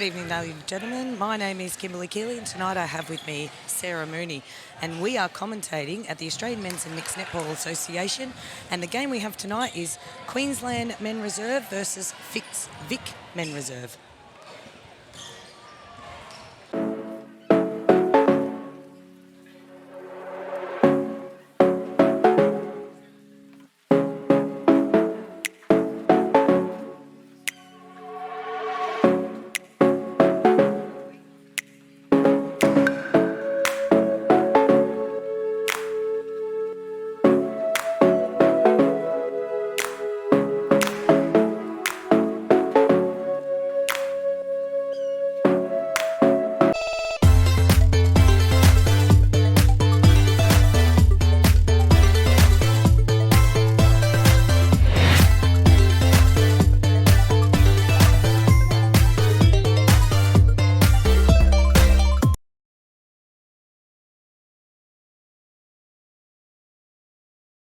evening, ladies and gentlemen. My name is Kimberly Keeley, and tonight I have with me Sarah Mooney, and we are commentating at the Australian Men's and Mixed Netball Association. And the game we have tonight is Queensland Men Reserve versus VIC Men Reserve.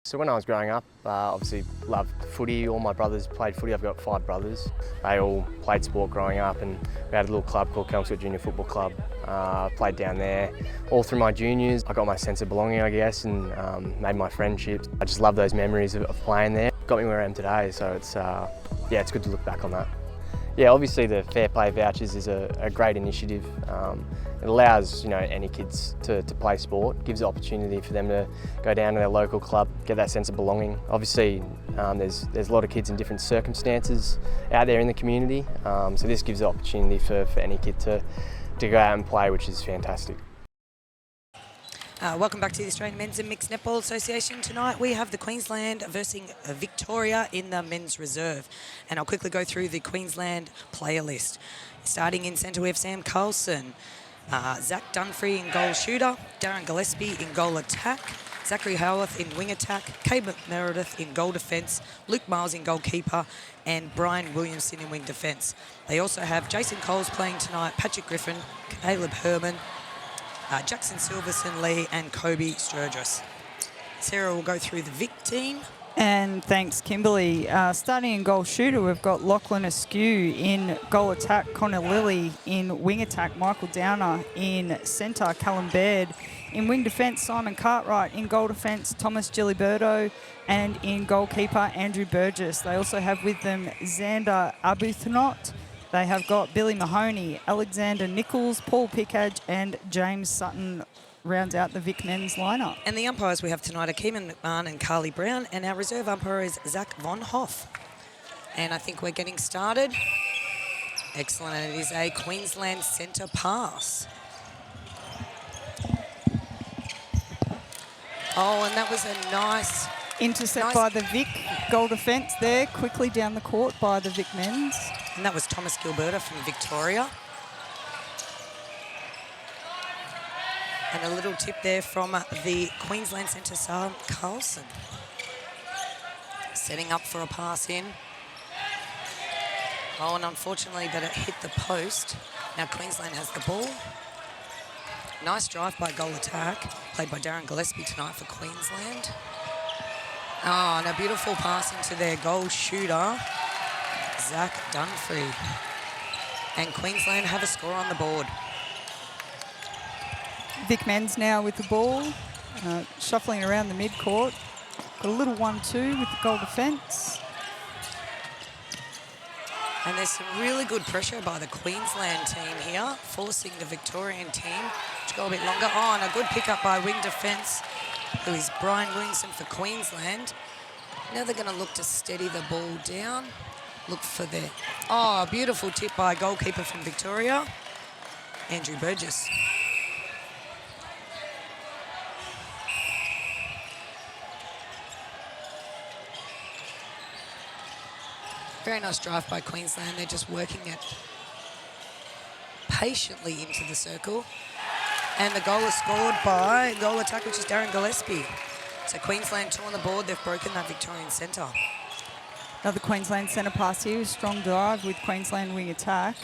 So when I was growing up, obviously loved footy. All my brothers played footy. I've got 5 brothers. They all played sport growing up, and we had a little club called Kelmsford Junior Football Club. Played down there all through my juniors. I got my sense of belonging, I guess, and made my friendships. I just love those memories of playing there. Got me where I am today, so it's it's good to look back on that. Yeah, obviously the Fair Play Vouchers is a great initiative. It allows any kids to play sport, gives the opportunity for them to go down to their local club, get that sense of belonging. Obviously there's a lot of kids in different circumstances out there in the community, so this gives the opportunity for any kid to go out and play, which is fantastic. Welcome back to the Australian Men's and Mixed Netball Association. Tonight we have the Queensland versus Victoria in the Men's Reserve. And I'll quickly go through the Queensland player list. Starting in centre we have Sam Carlson, Zach Dunphy in goal shooter, Darren Gillespie in goal attack, Zachary Howarth in wing attack, Caleb Meredith in goal defence, Luke Miles in goalkeeper, and Brian Williamson in wing defence. They also have Jason Coles playing tonight, Patrick Griffin, Caleb Herman, Jackson Silverson Lee and Kobe Sturgis. Sarah will go through the Vic team. And thanks, Kimberly. Starting in goal shooter, we've got Lachlan Askew in goal attack, Connor Lilly in wing attack, Michael Downer in centre, Callum Baird in wing defence, Simon Cartwright in goal defence, Thomas Giliberto, and in goalkeeper, Andrew Burgess. They also have with them Xander Arbuthnot. They have got Billy Mahoney, Alexander Nichols, Paul Pickage and James Sutton rounds out the Vic men's lineup. And the umpires we have tonight are Keeman McMahon and Carly Brown, and our reserve umpire is Zach Von Hoff. And I think we're getting started. Excellent, and it is a Queensland centre pass. Oh, and that was a nice intercept by the Vic goal defence there, quickly down the court by the Vic men's. And that was Thomas Gilberta from Victoria. And a little tip there from the Queensland centre, Sam Carlson. Setting up for a pass in. Oh, and unfortunately, but it hit the post. Now Queensland has the ball. Nice drive by goal attack, played by Darren Gillespie tonight for Queensland. Oh, and a beautiful pass into their goal shooter, Zach Dunphy. And Queensland have a score on the board. Vic men's now with the ball, shuffling around the mid-court. Got a little 1-2 with the goal defence. And there's some really good pressure by the Queensland team here, forcing the Victorian team to go a bit longer. Oh, and a good pick-up by wing defence, who is Brian Williamson for Queensland. Now they're going to look to steady the ball down. Look for their... Oh, a beautiful tip by goalkeeper from Victoria, Andrew Burgess. Very nice drive by Queensland. They're just working it patiently into the circle. And the goal is scored by goal attack, which is Darren Gillespie. So Queensland 2 on the board. They've broken that Victorian centre. Another Queensland centre pass here. Strong drive with Queensland wing attack.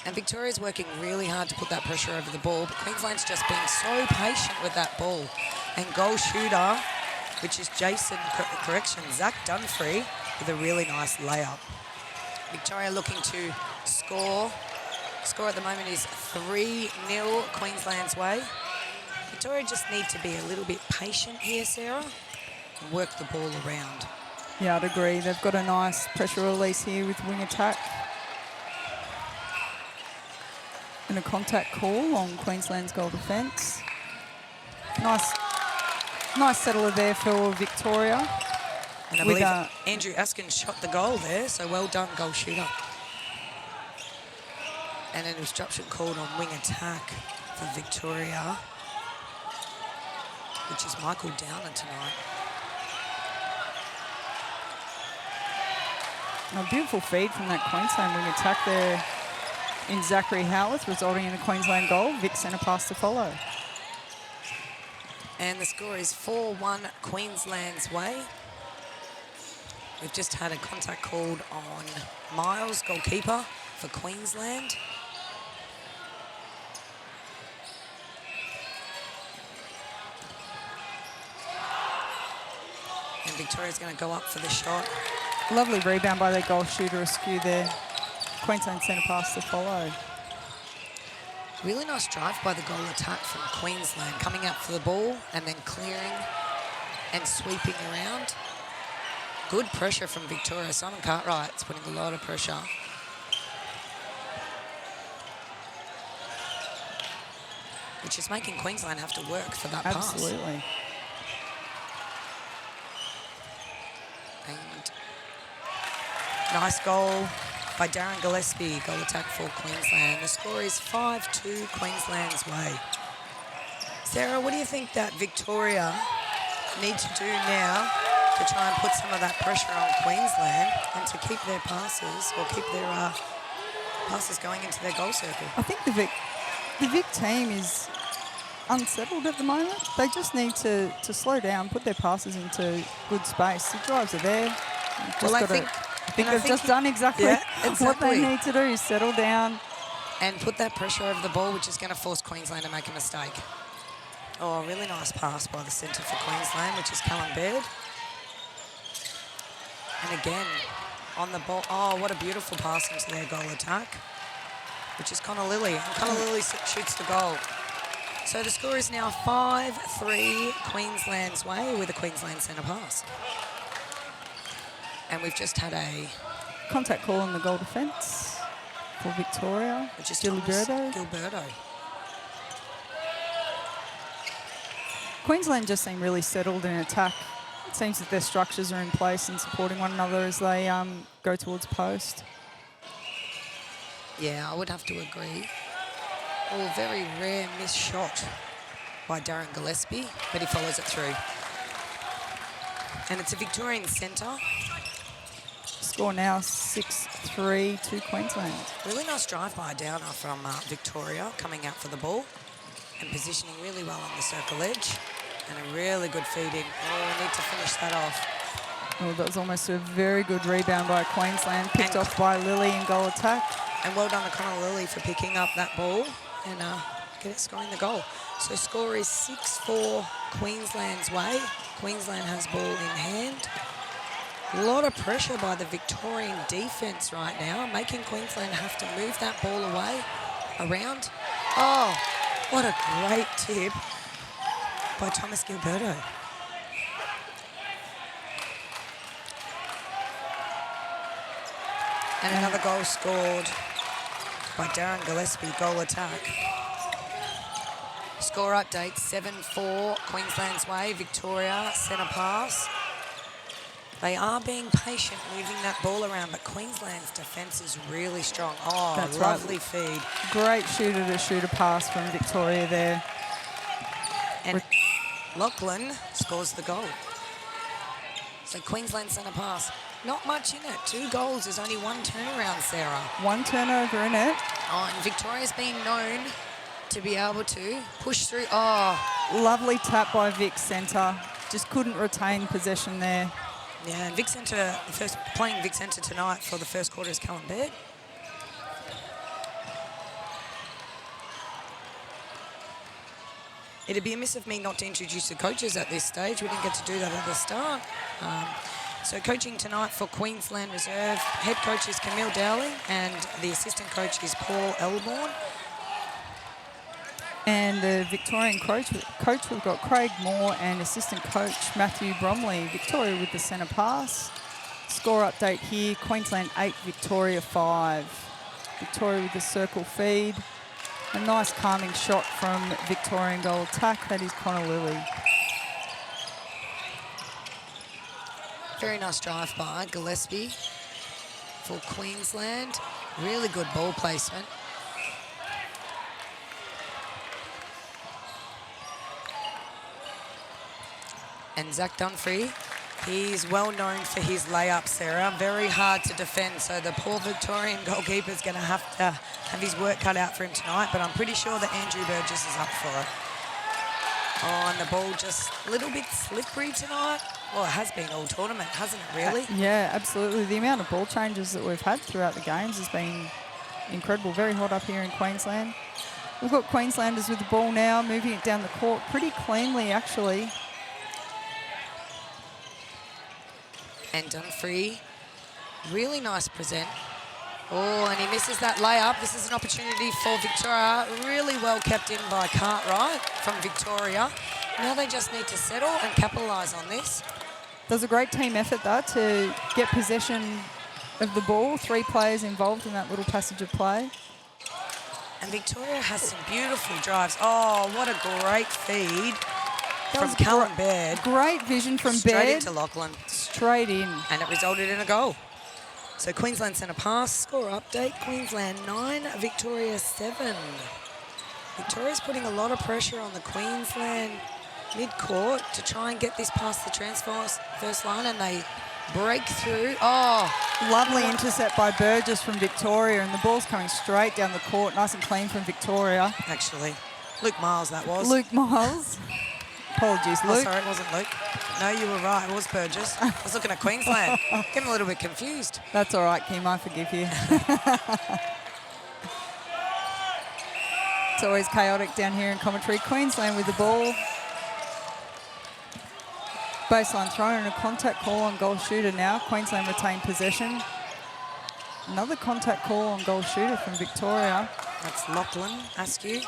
And Victoria's working really hard to put that pressure over the ball, but Queensland's just being so patient with that ball. And goal shooter, which is Zach Dunphy, with a really nice layup. Victoria looking to score. Score at the moment is 3-0 Queensland's way. Victoria just need to be a little bit patient here, Sarah, and work the ball around. Yeah, I'd agree. They've got a nice pressure release here with wing attack. And a contact call on Queensland's goal defence. Nice settler there for Victoria. And I believe Andrew Askin shot the goal there, so well done, goal shooter. And an obstruction called on wing attack for Victoria, which is Michael Downer tonight. A beautiful feed from that Queensland wing attack there in Zachary Howarth, resulting in a Queensland goal. Vic centre pass to follow. And the score is 4-1 Queensland's way. We've just had a contact called on Miles, goalkeeper for Queensland. And Victoria's going to go up for the shot. Lovely rebound by their goal shooter, askew there. Queensland centre pass to follow. Really nice drive by the goal attack from Queensland, coming out for the ball and then clearing and sweeping around. Good pressure from Victoria. Simon Cartwright's putting a lot of pressure. Which is making Queensland have to work for that pass. Absolutely. And nice goal by Darren Gillespie, goal attack for Queensland. The score is 5-2 Queensland's way. Sarah, what do you think that Victoria need to do now to try and put some of that pressure on Queensland and to keep their passes or keep their passes going into their goal circle? I think the Vic team is unsettled at the moment. They just need to slow down, put their passes into good space. The drives are there. Well, I think they've just done exactly what they need to do, settle down. And put that pressure over the ball, which is going to force Queensland to make a mistake. Oh, a really nice pass by the centre for Queensland, which is Callum Baird. And again, on the ball. Oh, what a beautiful pass into their goal attack, which is Connor Lilly. And Connor Lilly shoots the goal. So the score is now 5-3 Queensland's way with a Queensland centre pass. And we've just had a contact call on the goal defence for Victoria, which is Gilberto. Queensland just seem really settled in attack. It seems that their structures are in place and supporting one another as they go towards post. Yeah, I would have to agree. Oh, very rare missed shot by Darren Gillespie, but he follows it through. And it's a Victorian centre. Score now 6-3 to Queensland. Really nice drive by Downer from Victoria, coming out for the ball and positioning really well on the circle edge. And a really good feed in. Oh, we need to finish that off. Oh, that was almost a very good rebound by Queensland, picked off by Lilly in goal attack. And well done to Connor Lilly for picking up that ball and get it scoring the goal. So score is 6-4 Queensland's way. Queensland has ball in hand. A lot of pressure by the Victorian defence right now, making Queensland have to move that ball away, around. Oh, what a great tip by Thomas Gilberto. And another goal scored by Darren Gillespie, goal attack. Score update, 7-4 Queensland's way. Victoria, centre pass. They are being patient, moving that ball around, but Queensland's defence is really strong. Oh, that's lovely right. feed. Great shooter-to-shooter pass from Victoria there. And Lachlan scores the goal. So Queensland centre pass. Not much in it. 2 goals is only 1 turnaround, Sarah. 1 turnover in it. Oh, and Victoria's been known to be able to push through. Oh. Lovely tap by Vic centre. Just couldn't retain possession there. Yeah, and Vic Centre, playing Vic Centre tonight for the first quarter is Callum Baird. It'd be amiss of me not to introduce the coaches at this stage. We didn't get to do that at the start. So coaching tonight for Queensland Reserve, head coach is Camille Dowling and the assistant coach is Paul Elborn. And the Victorian coach, we've got Craig Moore and assistant coach Matthew Bromley. Victoria with the centre pass. Score update here, Queensland 8, Victoria 5. Victoria with the circle feed. A nice calming shot from Victorian goal attack. That is Connor Lilly. Very nice drive by Gillespie for Queensland. Really good ball placement. And Zach Dunphy, he's well known for his layups, Sarah. Very hard to defend, so the poor Victorian goalkeeper is going to have his work cut out for him tonight, but I'm pretty sure that Andrew Burgess is up for it. Oh, and the ball just a little bit slippery tonight. Well, it has been all tournament, hasn't it, really? Yeah, absolutely. The amount of ball changes that we've had throughout the games has been incredible. Very hot up here in Queensland. We've got Queenslanders with the ball now, moving it down the court pretty cleanly, actually. And Dunphy, really nice present. Oh, and he misses that layup. This is an opportunity for Victoria. Really well kept in by Cartwright from Victoria. Now they just need to settle and capitalise on this. There's a great team effort there to get possession of the ball. 3 players involved in that little passage of play. And Victoria has some beautiful drives. Oh, what a great feed from Callum Baird. Great vision from Straight Baird. into Lachlan. Straight in. And it resulted in a goal. So Queensland centre pass, score update, Queensland 9, Victoria 7. Victoria's putting a lot of pressure on the Queensland mid-court to try and get this past the first line, and they break through. Oh, lovely intercept by Burgess from Victoria, and the ball's coming straight down the court, nice and clean from Victoria. Actually, Luke Miles that was. Luke Miles. Apologies, Luke. Oh, sorry, it wasn't Luke. No, you were right, it was Burgess. I was looking at Queensland. Getting a little bit confused. That's all right, Kim, I forgive you. It's always chaotic down here in commentary. Queensland with the ball. Baseline throw and a contact call on goal shooter now. Queensland retain possession. Another contact call on goal shooter from Victoria. That's Lachlan Askew.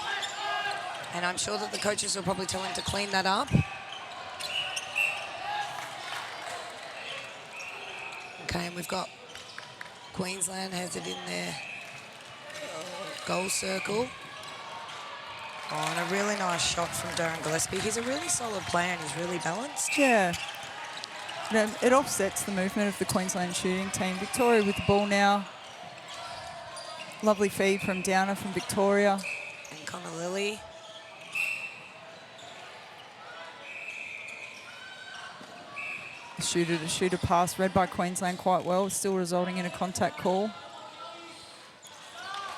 And I'm sure that the coaches will probably tell him to clean that up. Okay, and we've got Queensland has it in their goal circle. Oh, and a really nice shot from Darren Gillespie. He's a really solid player and he's really balanced. Yeah. It offsets the movement of the Queensland shooting team. Victoria with the ball now. Lovely feed from Downer from Victoria. And Connor Lilly. Shooter pass read by Queensland quite well, still resulting in a contact call.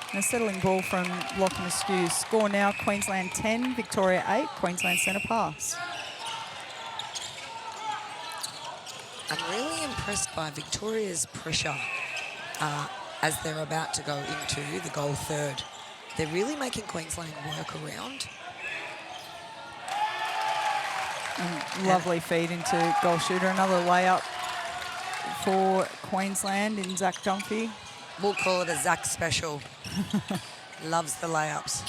And a settling ball from Lachlan Askew. Score now, Queensland 10, Victoria 8, Queensland centre pass. I'm really impressed by Victoria's pressure as they're about to go into the goal third. They're really making Queensland work around. And lovely feed into goal shooter. Another layup for Queensland in Zach Dunphy. We'll call it a Zach special. Loves the layups.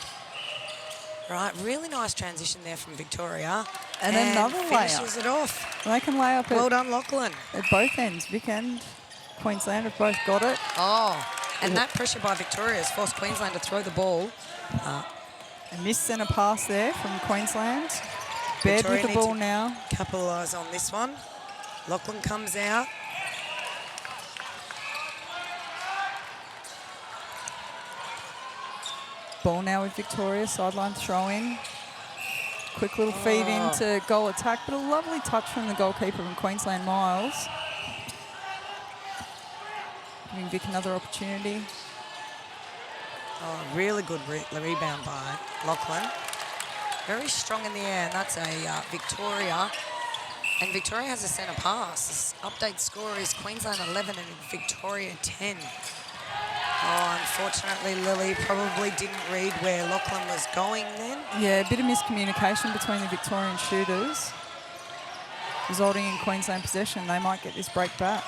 Right, really nice transition there from Victoria. And another finishes layup. it off. They can lay up Well done, Lachlan. at both ends. Vic and Queensland have both got it. Oh, and that pressure by Victoria has forced Queensland to throw the ball. A missed centre pass there from Queensland. Baird Victoria with the needs ball to now. Capitalise on this one. Lachlan comes out. Ball now with Victoria, sideline throw-in. Quick little feed into goal attack, but a lovely touch from the goalkeeper from Queensland, Miles. Giving Vic another opportunity. Oh, really good rebound by Lachlan. Very strong in the air, and that's a Victoria. And Victoria has a centre pass. This update score is Queensland 11 and Victoria 10. Oh, unfortunately, Lily probably didn't read where Lachlan was going then. Yeah, a bit of miscommunication between the Victorian shooters. resulting in Queensland possession. They might get this break back.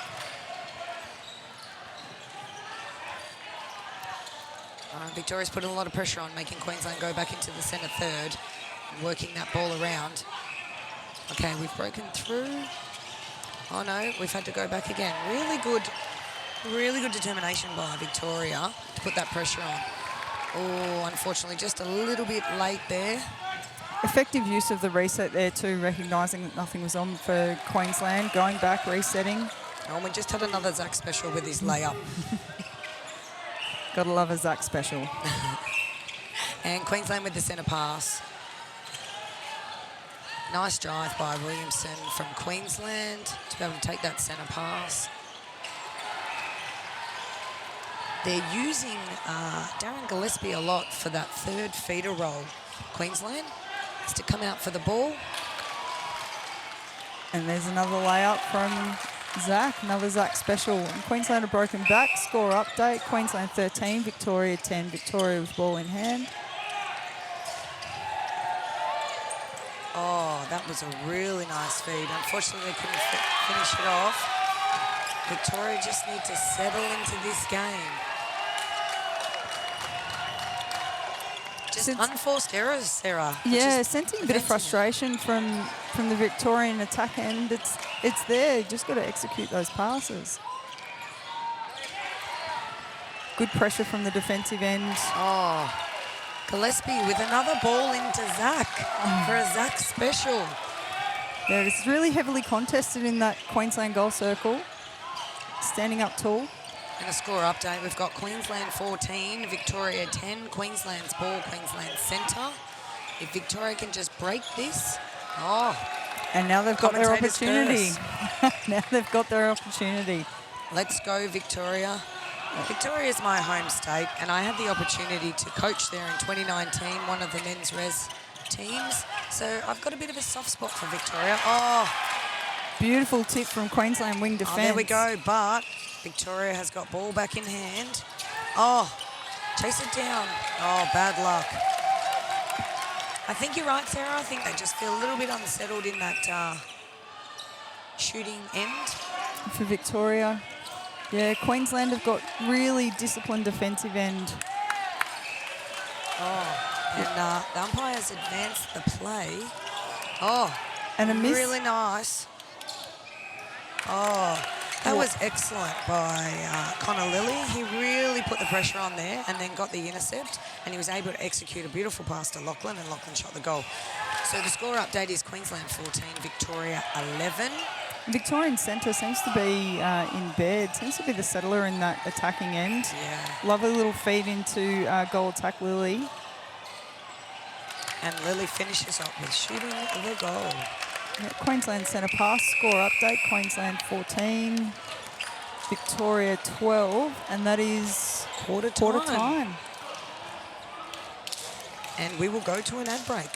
Victoria's putting a lot of pressure on, making Queensland go back into the centre third, working that ball around. Okay, we've broken through. Oh no, we've had to go back again. Really good determination by Victoria to put that pressure on. Oh, unfortunately, just a little bit late there. Effective use of the reset there too, recognising that nothing was on for Queensland. Going back, resetting. Oh, and we just had another Zach special with his layup. Gotta love a Zach special. And Queensland with the centre pass. Nice drive by Williamson from Queensland to be able to take that centre pass. They're using Darren Gillespie a lot for that third feeder role. Queensland has to come out for the ball. And there's another layup from Zach, another Zach special. And Queensland have broken back. Score update, Queensland 13, Victoria 10. Victoria with ball in hand. Oh, that was a really nice feed. Unfortunately, they couldn't finish it off. Victoria just need to settle into this game. Just unforced errors, Sarah. Yeah, sensing a bit of frustration from the Victorian attack end. It's there. You just got to execute those passes. Good pressure from the defensive end. Oh, Gillespie with another ball into Zach for a Zach special. Yeah, it's really heavily contested in that Queensland goal circle. Standing up tall. And a score update, we've got Queensland 14, Victoria 10, Queensland's ball, Queensland centre. If Victoria can just break this, and now they've got their commentators opportunity. curse. Now they've got their opportunity. Let's go, Victoria. Victoria is my home state, and I had the opportunity to coach there in 2019, one of the men's res teams. So I've got a bit of a soft spot for Victoria. Oh, Beautiful tip from Queensland wing defence. there we go, but Victoria has got ball back in hand. Oh, chase it down. Oh, bad luck. I think you're right, Sarah. I think they just feel a little bit unsettled in that shooting end. For Victoria. Yeah, Queensland have got really disciplined defensive end. Oh, and the umpires advanced the play. Oh, And a miss. really nice. Oh, that was excellent by Connor Lilly. He really put the pressure on there and then got the intercept, and he was able to execute a beautiful pass to Lachlan, and Lachlan shot the goal. So the score update is Queensland 14, Victoria 11. Victorian centre seems to be in bed, seems to be the settler in that attacking end. Yeah. Lovely little feed into goal attack Lilly. And Lilly finishes up with shooting the goal. Yeah, Queensland centre pass, score update, Queensland 14, Victoria 12, and that is Quarter time. And we will go to an ad break.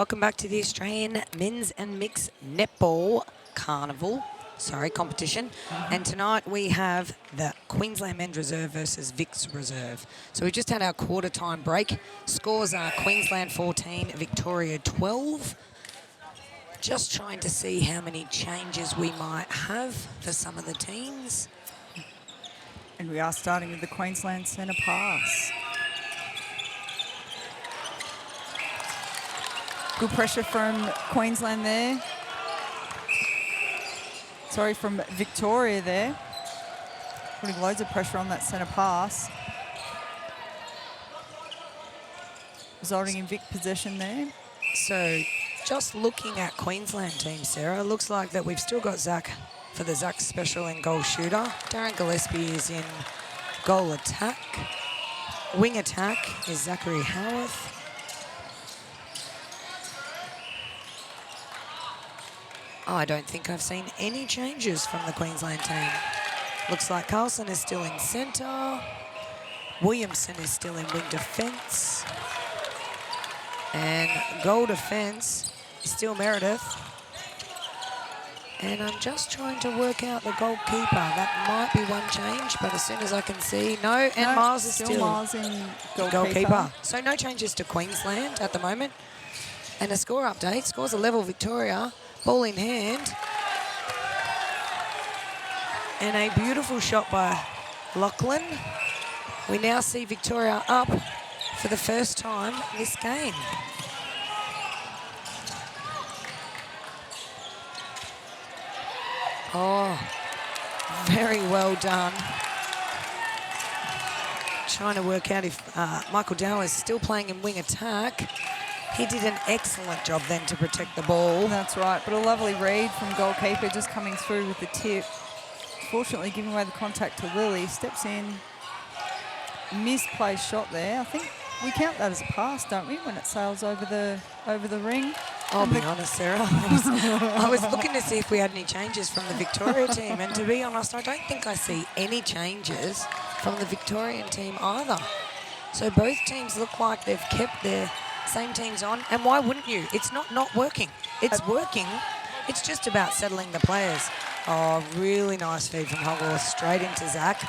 welcome back to the Australian Men's and Mixed Netball competition. And tonight we have the Queensland Men's Reserve versus VIC's Reserve. So we just had our quarter time break. Scores are Queensland 14, Victoria 12. Just trying to see how many changes we might have for some of the teams. And we are starting with the Queensland centre pass. Good pressure from Queensland there. Sorry, from Victoria there. Putting loads of pressure on that centre pass. Resulting in Vic possession there. So just looking at Queensland team, Sarah, looks like that we've still got Zach for the Zach special and goal shooter. Darren Gillespie is in goal attack. Wing attack is Zachary Howarth. I don't think I've seen any changes from the Queensland team. Looks like Carlson is still in centre. Williamson is still in wing defence. And goal defence is still Meredith. And I'm just trying to work out the goalkeeper. That might be one change, but as soon as I can see, no. And No, Miles is still Miles in goalkeeper. So no changes to Queensland at the moment. And a score update. Scores a level Victoria. Ball in hand. And a beautiful shot by Lachlan. We now see Victoria up for the first time this game. Oh, very well done. Trying to work out if Michael Dow is still playing in wing attack. He did an excellent job then to protect the ball. That's right, but a lovely read from goalkeeper just coming through with the tip. Fortunately giving away the contact to Lily. Steps in, misplaced shot there. I think we count that as a pass, don't we, when it sails over the ring? I'll be honest, Sarah. I was looking to see if we had any changes from the Victoria team, and to be honest, I don't think I see any changes from the Victorian team either. So both teams look like they've kept their same teams on, and why wouldn't you? It's not working. It's working. It's just about settling the players. Oh, really nice feed from Hogwarts straight into Zach.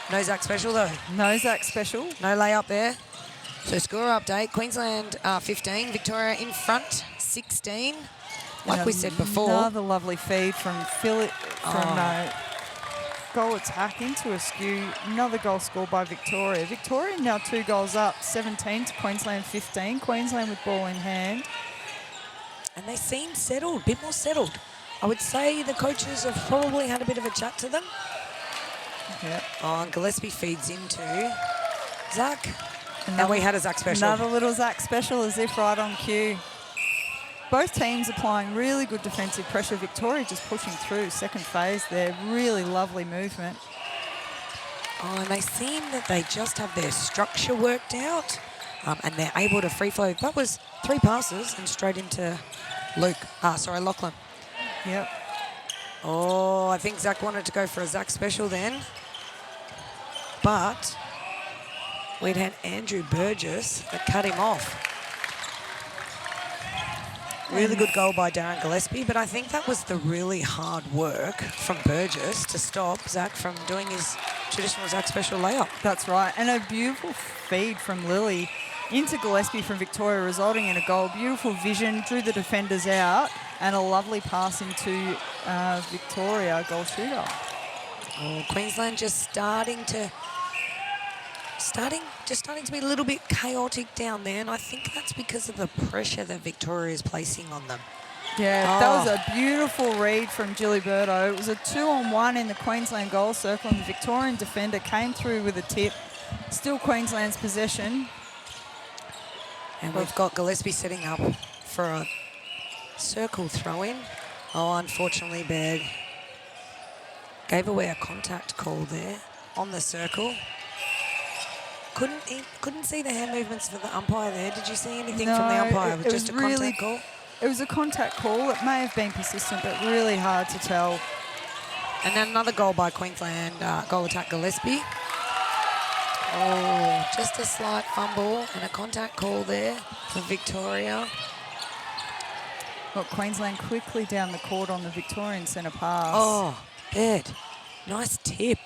No Zach special though. No Zach special. No layup there. So score update, Queensland 15, Victoria in front 16. Like we said before. Another lovely feed from Philip from goal attack into a skew. Another goal scored by Victoria. Victoria now 2 goals up, 17 to Queensland 15. Queensland with ball in hand. And they seem settled, a bit more settled. I would say the coaches have probably had a bit of a chat to them. Yep. Oh, and Gillespie feeds into Zach. And we had a Zach special. Another little Zach special as if right on cue. Both teams applying really good defensive pressure. Victoria just pushing through second phase there. Really lovely movement. Oh, and they seem that they just have their structure worked out and they're able to free flow. That was 3 passes and straight into Lachlan. Yep. Oh, I think Zach wanted to go for a Zach special then. But we'd had Andrew Burgess that cut him off. Really good goal by Darren Gillespie, but I think that was the really hard work from Burgess to stop Zach from doing his traditional Zach special layup. That's right, and a beautiful feed from Lily into Gillespie from Victoria, resulting in a goal. Beautiful vision, drew the defenders out, and a lovely pass into Victoria, goal shooter. Oh, Queensland just starting to be a little bit chaotic down there, and I think that's because of the pressure that Victoria is placing on them. Yeah, that was a beautiful read from Giliberto. It was a 2-on-1 in the Queensland goal circle, and the Victorian defender came through with a tip. Still Queensland's possession. And we've got Gillespie setting up for a circle throw-in. Oh, unfortunately, Berg gave away a contact call there on the circle. Couldn't see the hand movements for the umpire there. Did you see anything from the umpire? It was just a contact call? It was a contact call. It may have been persistent, but really hard to tell. And then another goal by Queensland, goal attack Gillespie. Oh, just a slight fumble and a contact call there for Victoria. Got Queensland quickly down the court on the Victorian centre pass. Oh, Baird. Nice tip.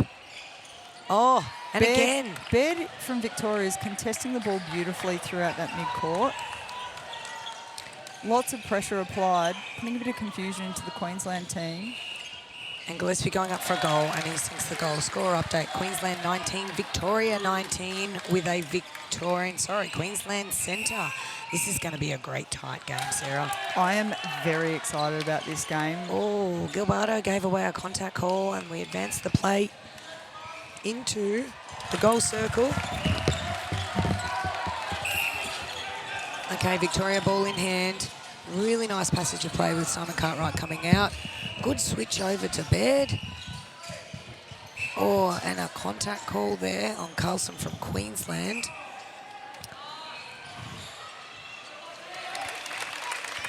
Oh, and again. Baird from Victoria is contesting the ball beautifully throughout that mid-court. Lots of pressure applied, putting a bit of confusion into the Queensland team. And Gillespie going up for a goal, and he sinks the goal. Score update, Queensland 19, Victoria 19 with a Queensland centre. This is going to be a great tight game, Sarah. I am very excited about this game. Oh, Gilbardo gave away a contact call, and we advanced the play into the goal circle. Okay, Victoria ball in hand. Really nice passage of play with Simon Cartwright coming out. Good switch over to Baird. Oh, and a contact call there on Carlson from Queensland.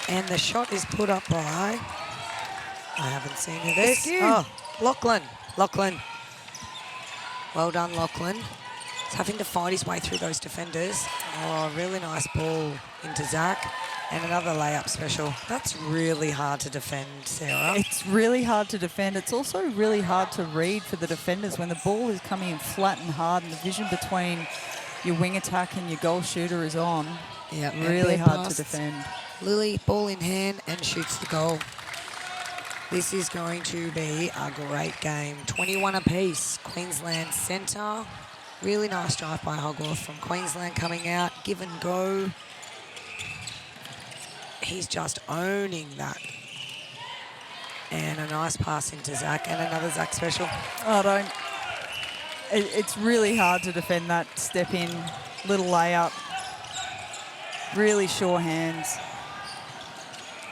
And the shot is put up by, I haven't seen who this. Oh, Lachlan. Well done, Lachlan. He's having to fight his way through those defenders. Oh, really nice ball into Zach. And another layup special. That's really hard to defend, Sarah. It's really hard to defend. It's also really hard to read for the defenders when the ball is coming in flat and hard and the vision between your wing attack and your goal shooter is on. Yeah, really hard to defend. Lily, ball in hand and shoots the goal. This is going to be a great game. 21 apiece. Queensland centre. Really nice drive by Hogwarth from Queensland coming out. Give and go. He's just owning that. And a nice pass into Zach and another Zach special. It's really hard to defend that step in, little layup. Really sure hands.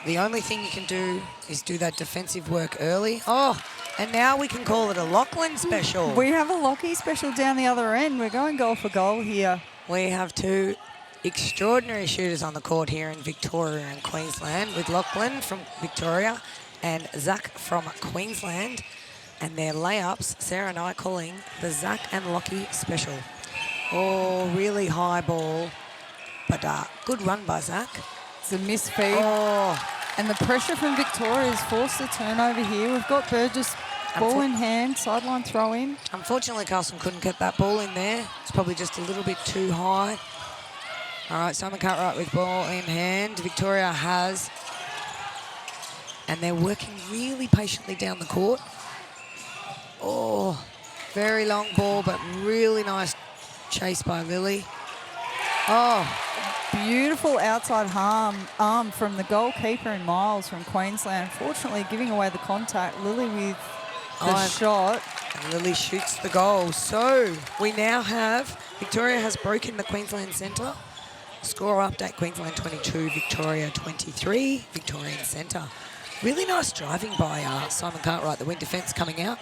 The only thing you can do is do that defensive work early. Oh, and now we can call it a Lachlan special. We have a Lockie special down the other end. We're going goal for goal here. We have two extraordinary shooters on the court here in Victoria and Queensland, with Lachlan from Victoria and Zach from Queensland. And their layups, Sarah and I calling the Zach and Lockie special. Oh, really high ball, but good run by Zach. It's a misfeed. Oh. And the pressure from Victoria has forced a turnover here. We've got Burgess ball in hand, sideline throw in. Unfortunately, Carlson couldn't get that ball in there. It's probably just a little bit too high. All right, Simon Cartwright with ball in hand. Victoria has. And they're working really patiently down the court. Oh, very long ball, but really nice chase by Lily. Oh. Beautiful outside arm from the goalkeeper in Miles from Queensland. Fortunately, giving away the contact. Lily with the shot. And Lily shoots the goal. So we now have, Victoria has broken the Queensland centre. Score update, Queensland 22, Victoria 23, Victorian centre. Really nice driving by Simon Cartwright, the wing defence coming out.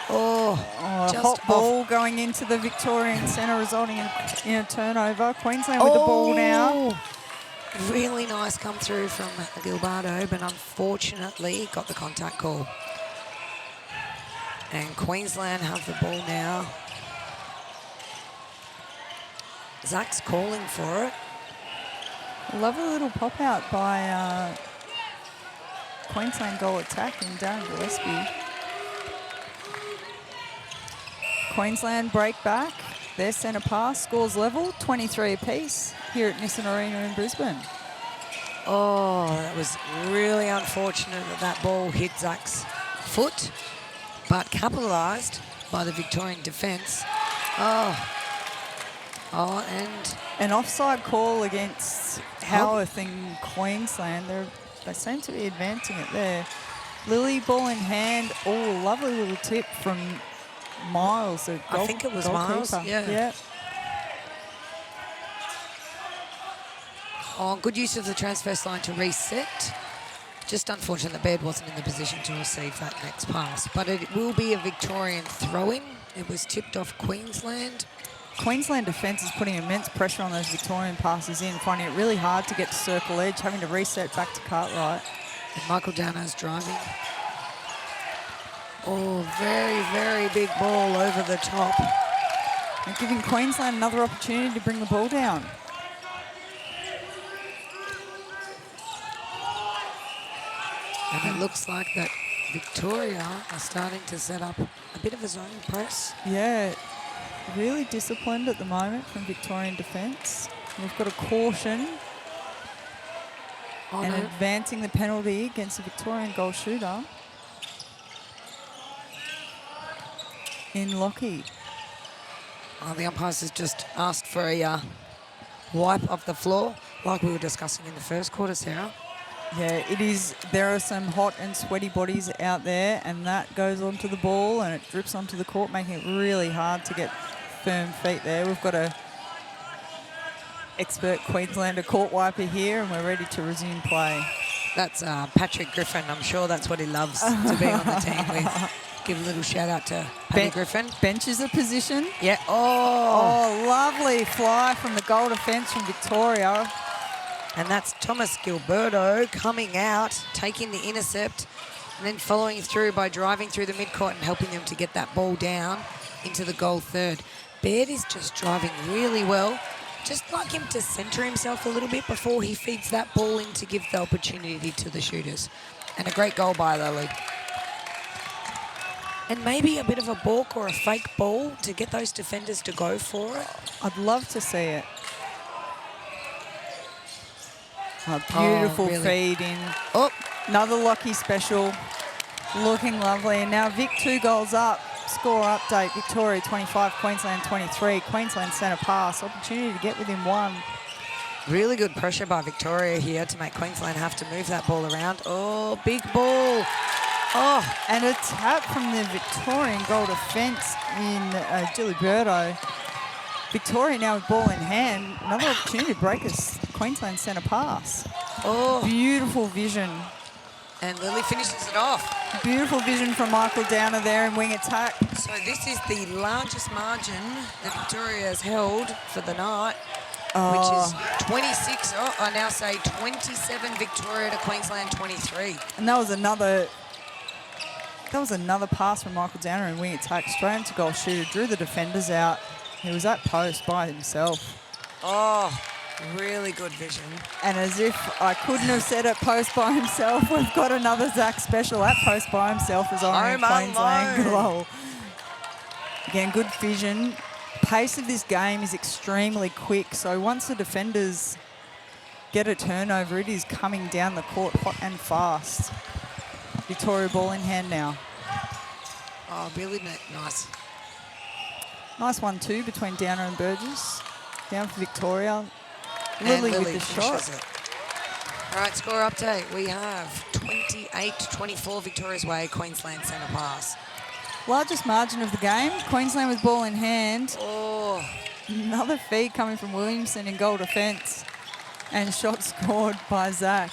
Just hot ball going into the Victorian centre, resulting in a turnover. Queensland with the ball now. Really nice come through from Gilbardo, but unfortunately got the contact call. And Queensland have the ball now. Zach's calling for it. Lovely little pop out by Queensland goal attack in Darren Gillespie. Queensland break back. Their centre pass, scores level, 23 apiece here at Nissan Arena in Brisbane. Oh, that was really unfortunate that ball hit Zach's foot, but capitalised by the Victorian defence. And an offside call against Howarth in Queensland. They seem to be advancing it there. Lily ball in hand. Oh, lovely little tip from Miles. I think it was Miles. Yeah. Oh, good use of the transverse line to reset. Just unfortunate that Baird wasn't in the position to receive that next pass. But it will be a Victorian throw-in. It was tipped off Queensland. Queensland defence is putting immense pressure on those Victorian passes in, finding it really hard to get to circle edge, having to reset back to Cartwright. And Michael Dano's driving. Oh, very, very big ball over the top. And giving Queensland another opportunity to bring the ball down. And it looks like that Victoria are starting to set up a bit of a zone press. Yeah, really disciplined at the moment from Victorian defence. We've got a caution and advancing the penalty against the Victorian goal shooter in Lockie. The umpires has just asked for a wipe of the floor, like we were discussing in the first quarter, Sarah. Yeah, it is. There are some hot and sweaty bodies out there, and that goes onto the ball and it drips onto the court, making it really hard to get firm feet there. We've got a expert Queenslander court wiper here, and we're ready to resume play. That's Patrick Griffin. I'm sure that's what he loves to be on the team with. Give a little shout out to Paddy Griffin. Benches a position. Yeah. Oh, lovely fly from the goal defence from Victoria. And that's Thomas Gilberto coming out, taking the intercept, and then following through by driving through the midcourt and helping them to get that ball down into the goal third. Baird is just driving really well. Just like him to centre himself a little bit before he feeds that ball in to give the opportunity to the shooters. And a great goal by Lily. And maybe a bit of a balk or a fake ball to get those defenders to go for it. I'd love to see it. A beautiful feed in. Oh, another Lockie special. Looking lovely. And now Vic 2 goals up. Score update. Victoria 25, Queensland 23. Queensland centre pass. Opportunity to get within one. Really good pressure by Victoria here to make Queensland have to move that ball around. Oh, big ball. Oh, and a tap from the Victorian goal defence in Giliberto. Victoria now with ball in hand. Another opportunity to break a Queensland centre pass. Oh, beautiful vision. And Lily finishes it off. Beautiful vision from Michael Downer there in wing attack. So this is the largest margin that Victoria has held for the night, which is 26. Oh, I now say 27 Victoria to Queensland 23. And that was another pass from Michael Downer in wing attack, straight into goal shooter, drew the defenders out. He was at post by himself. Oh, really good vision. And as if I couldn't have said at post by himself, we've got another Zach special at post by himself as Iron Queensland goal. Again, good vision. Pace of this game is extremely quick, so once the defenders get a turnover, it is coming down the court hot and fast. Victoria ball in hand now. Oh, really nice. Nice 1-2 between Downer and Burgess. Down for Victoria. Lily with the shot. All right, score update. We have 28-24 Victoria's way, Queensland centre pass. Largest margin of the game. Queensland with ball in hand. Oh. Another feed coming from Williamson in goal defence. And shot scored by Zach.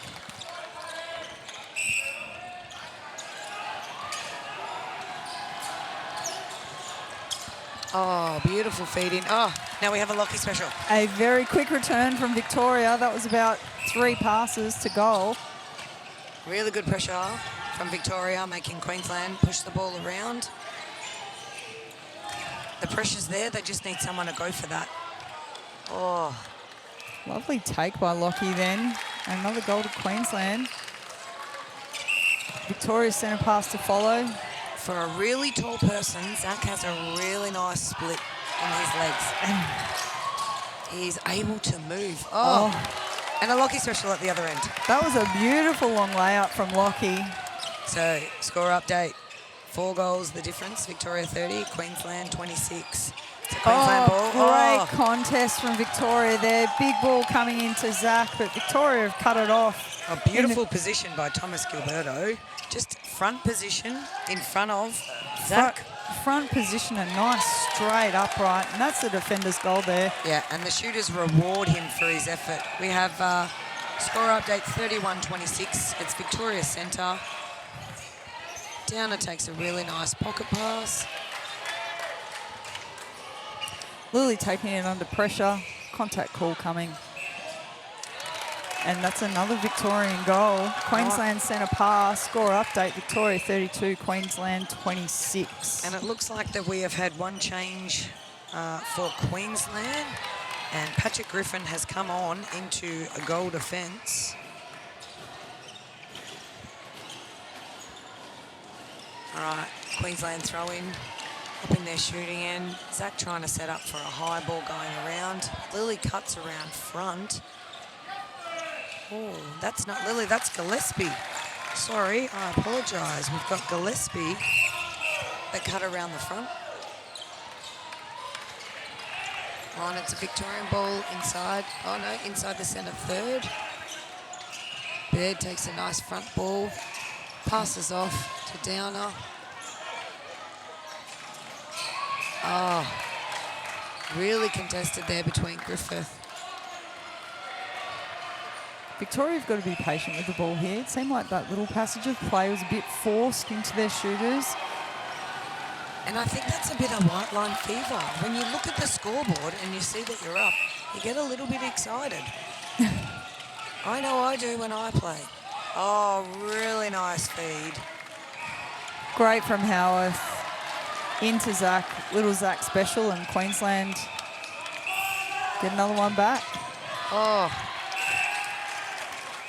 Oh, beautiful feeding. Oh, now we have a Lockie special. A very quick return from Victoria. That was about 3 passes to goal. Really good pressure from Victoria, making Queensland push the ball around. The pressure's there. They just need someone to go for that. Oh. Lovely take by Lockie then. Another goal to Queensland. Victoria's centre pass to follow. For a really tall person, Zach has a really nice split in his legs. He's able to move. Oh. And a Lockie special at the other end. That was a beautiful long layup from Lockie. So, score update. 4 goals, the difference. Victoria 30, Queensland 26. It's a Queensland ball. Great contest from Victoria there. Big ball coming into Zach, but Victoria have cut it off. A beautiful position by Thomas Gilberto. Just front position in front of Zach. Front position, a nice straight upright, and that's the defender's goal there. Yeah, and the shooters reward him for his effort. We have score update 31-26. It's Victoria centre. Downer takes a really nice pocket pass. Lily taking it under pressure. Contact call coming. And that's another Victorian goal. Queensland centre pass. Score update, Victoria 32, Queensland 26. And it looks like that we have had one change for Queensland. And Patrick Griffin has come on into a goal defence. All right, Queensland throw in, up in their shooting end. Zach trying to set up for a high ball going around. Lily cuts around front. Oh, that's not Lily, that's Gillespie. Sorry, I apologise. We've got Gillespie that cut around the front. On, it's a Victorian ball inside. Oh no, inside the centre third. Baird takes a nice front ball, passes off to Downer. Oh, really contested there between Griffith. Victoria have got to be patient with the ball here. It seemed like that little passage of play was a bit forced into their shooters. And I think that's a bit of white line fever. When you look at the scoreboard and you see that you're up, you get a little bit excited. I know I do when I play. Oh, really nice feed. Great from Howarth. Into Zach, little Zach special, and Queensland get another one back. Oh.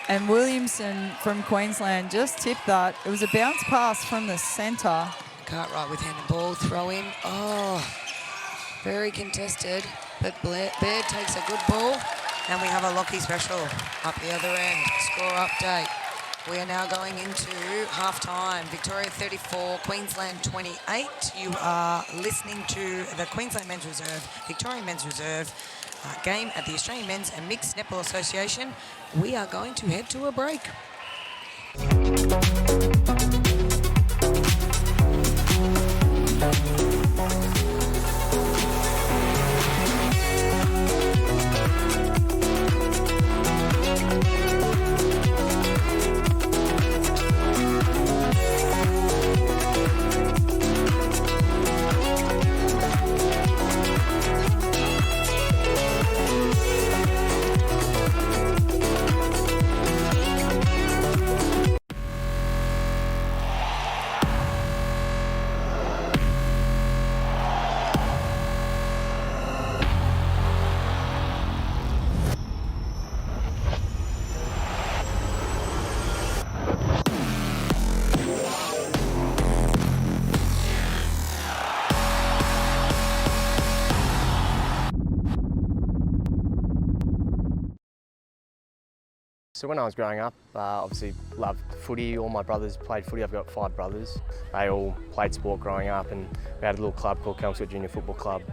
And Williamson from Queensland just tipped that. It was a bounce pass from the centre. Cartwright with hand and ball, throw in. Oh, very contested, but Baird takes a good ball. And we have a Lockie special up the other end. Score update. We are now going into half-time. Victoria 34, Queensland 28. You are listening to the Queensland Men's Reserve, Victorian Men's Reserve game at the Australian Men's and Mixed Netball Association. We are going to head to a break. So when I was growing up, obviously loved footy. All my brothers played footy. I've got 5 brothers. They all played sport growing up, and we had a little club called Kelmsford Junior Football Club.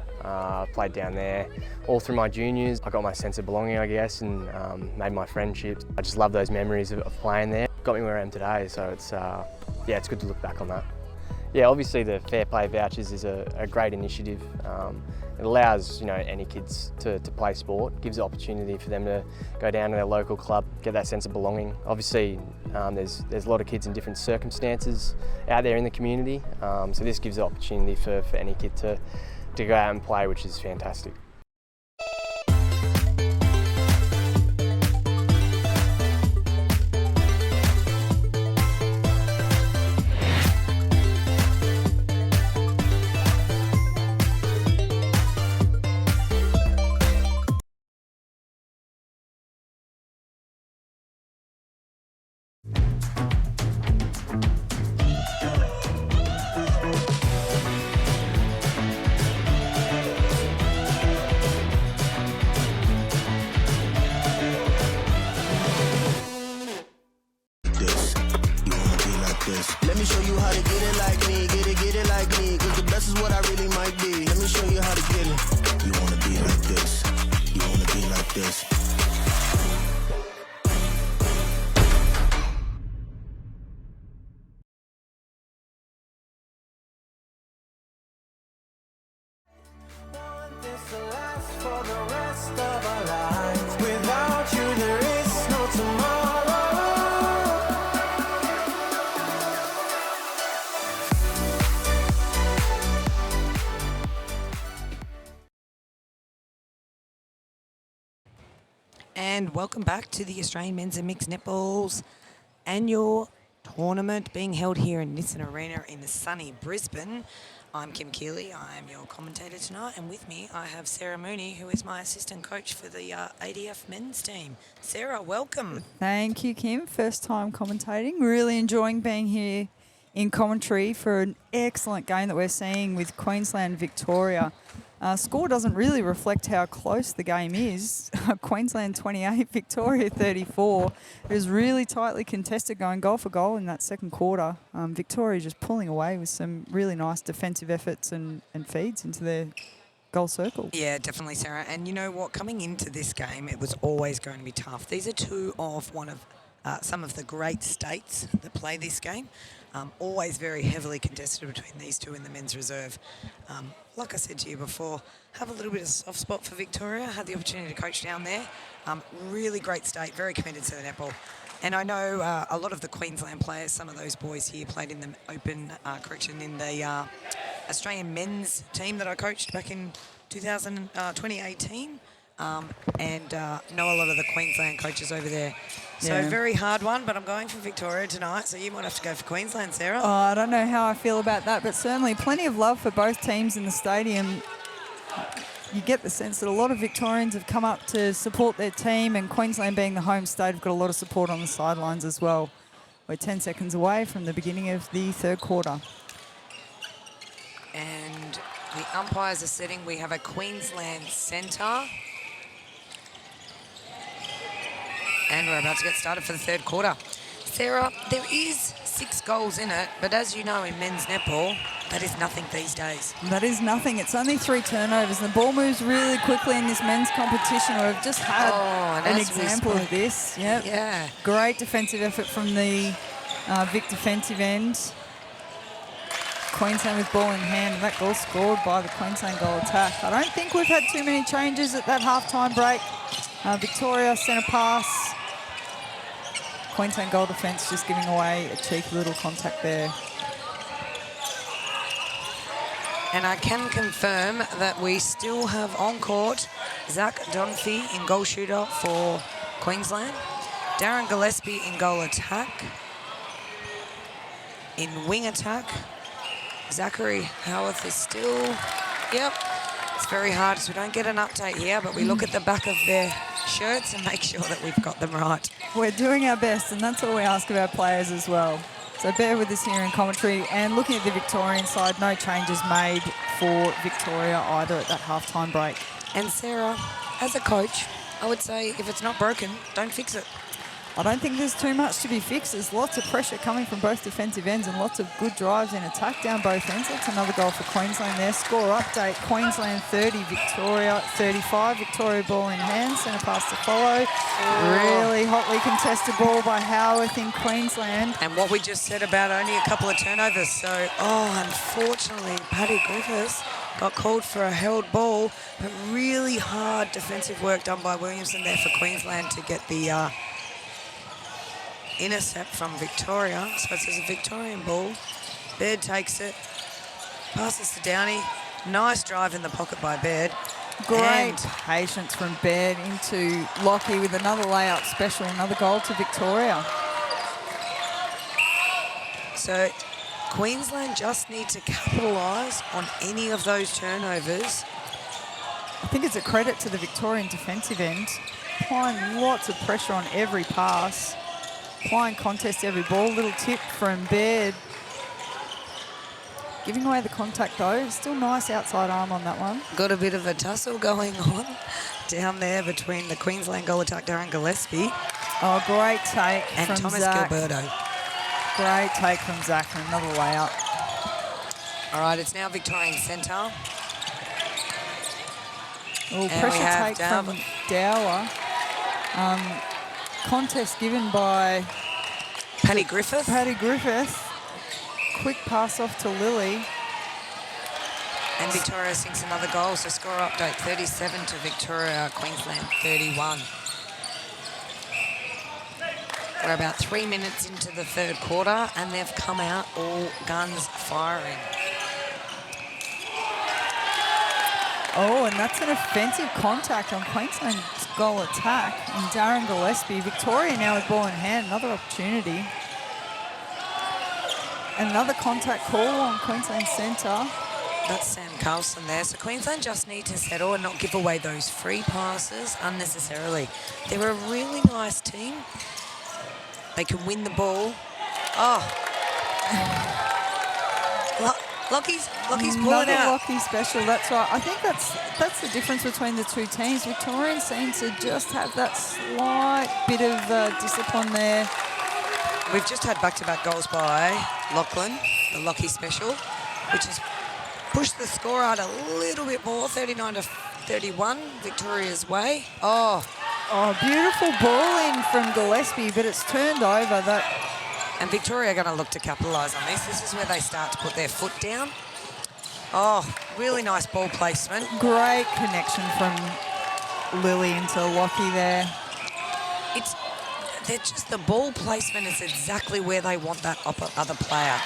Played down there all through my juniors. I got my sense of belonging, I guess, and made my friendships. I just love those memories of playing there. Got me where I am today, so it's yeah, it's good to look back on that. Yeah, obviously the Fair Play Vouchers is a great initiative. It allows any kids to play sport, gives the opportunity for them to go down to their local club, get that sense of belonging. Obviously there's a lot of kids in different circumstances out there in the community, so this gives the opportunity for any kid to go out and play, which is fantastic. Let me show you how to get it like me, get it like me, cause the best is what I really might be. Let me show you how to get it. You wanna be like this, you wanna be like this. Want this to last for the rest of our lives. Without you there is no tomorrow. And welcome back to the Australian Men's and Mixed Netball's annual tournament being held here in Nissan Arena in sunny Brisbane. I'm Kim Keeley, I am your commentator tonight, and with me I have Sarah Mooney, who is my assistant coach for the ADF men's team. Sarah, welcome. Thank you, Kim. First time commentating. Really enjoying being here in commentary for an excellent game that we're seeing with Queensland Victoria. Score doesn't really reflect how close the game is. Queensland 28, Victoria 34. It was really tightly contested, going goal for goal in that second quarter. Victoria just pulling away with some really nice defensive efforts and feeds into their goal circle. Yeah, definitely, Sarah. And you know what? Coming into this game, it was always going to be tough. These are two of some of the great states that play this game. Always very heavily contested between these two in the men's reserve. Like I said to you before, have a little bit of soft spot for Victoria. Had the opportunity to coach down there. Really great state, very committed to the netball. And I know a lot of the Queensland players, some of those boys here played in the in the Australian men's team that I coached back in 2018. And know a lot of the Queensland coaches over there. So very hard one, but I'm going for Victoria tonight, so you might have to go for Queensland, Sarah. Oh, I don't know how I feel about that, but certainly plenty of love for both teams in the stadium. You get the sense that a lot of Victorians have come up to support their team, and Queensland being the home state have got a lot of support on the sidelines as well. We're 10 seconds away from the beginning of the third quarter. And the umpires are setting. We have a Queensland centre. And we're about to get started for the third quarter. Sarah, there is 6 goals in it, but as you know in men's netball, that is nothing these days. That is nothing. It's only 3 turnovers. The ball moves really quickly in this men's competition. We've just had an example of this. Yep. Yeah. Great defensive effort from the Vic defensive end. Queensland with ball in hand, and that goal scored by the Queensland goal attack. I don't think we've had too many changes at that half-time break. Victoria centre pass. Queensland goal defence just giving away a cheeky little contact there. And I can confirm that we still have on court Zach Dunphy in goal shooter for Queensland, Darren Gillespie in goal attack, in wing attack, Zachary Howarth is still, it's very hard so we don't get an update here, but we look at the back of their shirts and make sure that we've got them right. We're doing our best, and that's all we ask of our players as well. So bear with us here in commentary. And looking at the Victorian side, no changes made for Victoria either at that half-time break. And Sarah, as a coach, I would say if it's not broken, don't fix it. I don't think there's too much to be fixed. There's lots of pressure coming from both defensive ends and lots of good drives in attack down both ends. That's another goal for Queensland there. Score update, Queensland 30, Victoria 35. Victoria ball in hand, centre pass to follow. Really hotly contested ball by Howarth in Queensland. And what we just said about only a couple of turnovers. So, unfortunately, Paddy Griffiths got called for a held ball, but really hard defensive work done by Williamson there for Queensland to get the intercept from Victoria. So it's a Victorian ball. Baird takes it, passes to Downey. Nice drive in the pocket by Baird. Great patience from Baird into Lockie with another layup special, another goal to Victoria. So Queensland just need to capitalise on any of those turnovers. I think it's a credit to the Victorian defensive end, applying lots of pressure on every pass. Applying contest every ball. Little tip from Baird. Giving away the contact though. Still nice outside arm on that one. Got a bit of a tussle going on down there between the Queensland goal attack, Darren Gillespie. Oh, great take and from Thomas Zach. Gilberto. Great take from Zach and another layup. All right, it's now Victorian centre. Oh, pressure take from Dower. Contest given by Paddy Griffith. Quick pass off to Lily. And Victoria sinks another goal. So score update 37 to Victoria, Queensland 31. We're about 3 minutes into the third quarter and they've come out all guns firing. Oh, and that's an offensive contact on Queensland's goal attack. And Darren Gillespie, Victoria now with ball in hand, another opportunity. Another contact call on Queensland centre. That's Sam Carlson there. So Queensland just need to settle and not give away those free passes unnecessarily. They're a really nice team. They can win the ball. Oh, Lockie's pulling Another out. Lockie special, that's right. I think that's the difference between the two teams. Victorian seems to just have that slight bit of discipline there. We've just had back-to-back goals by Lachlan, the Lockie special, which has pushed the score out a little bit more, 39 to 31, Victoria's way. Oh, beautiful ball in from Gillespie, but it's turned over. That. and Victoria are going to look to capitalise on this. This is where they start to put their foot down. Oh, really nice ball placement. Great connection from Lily into Lockie there. They're just, the ball placement is exactly where they want that other player.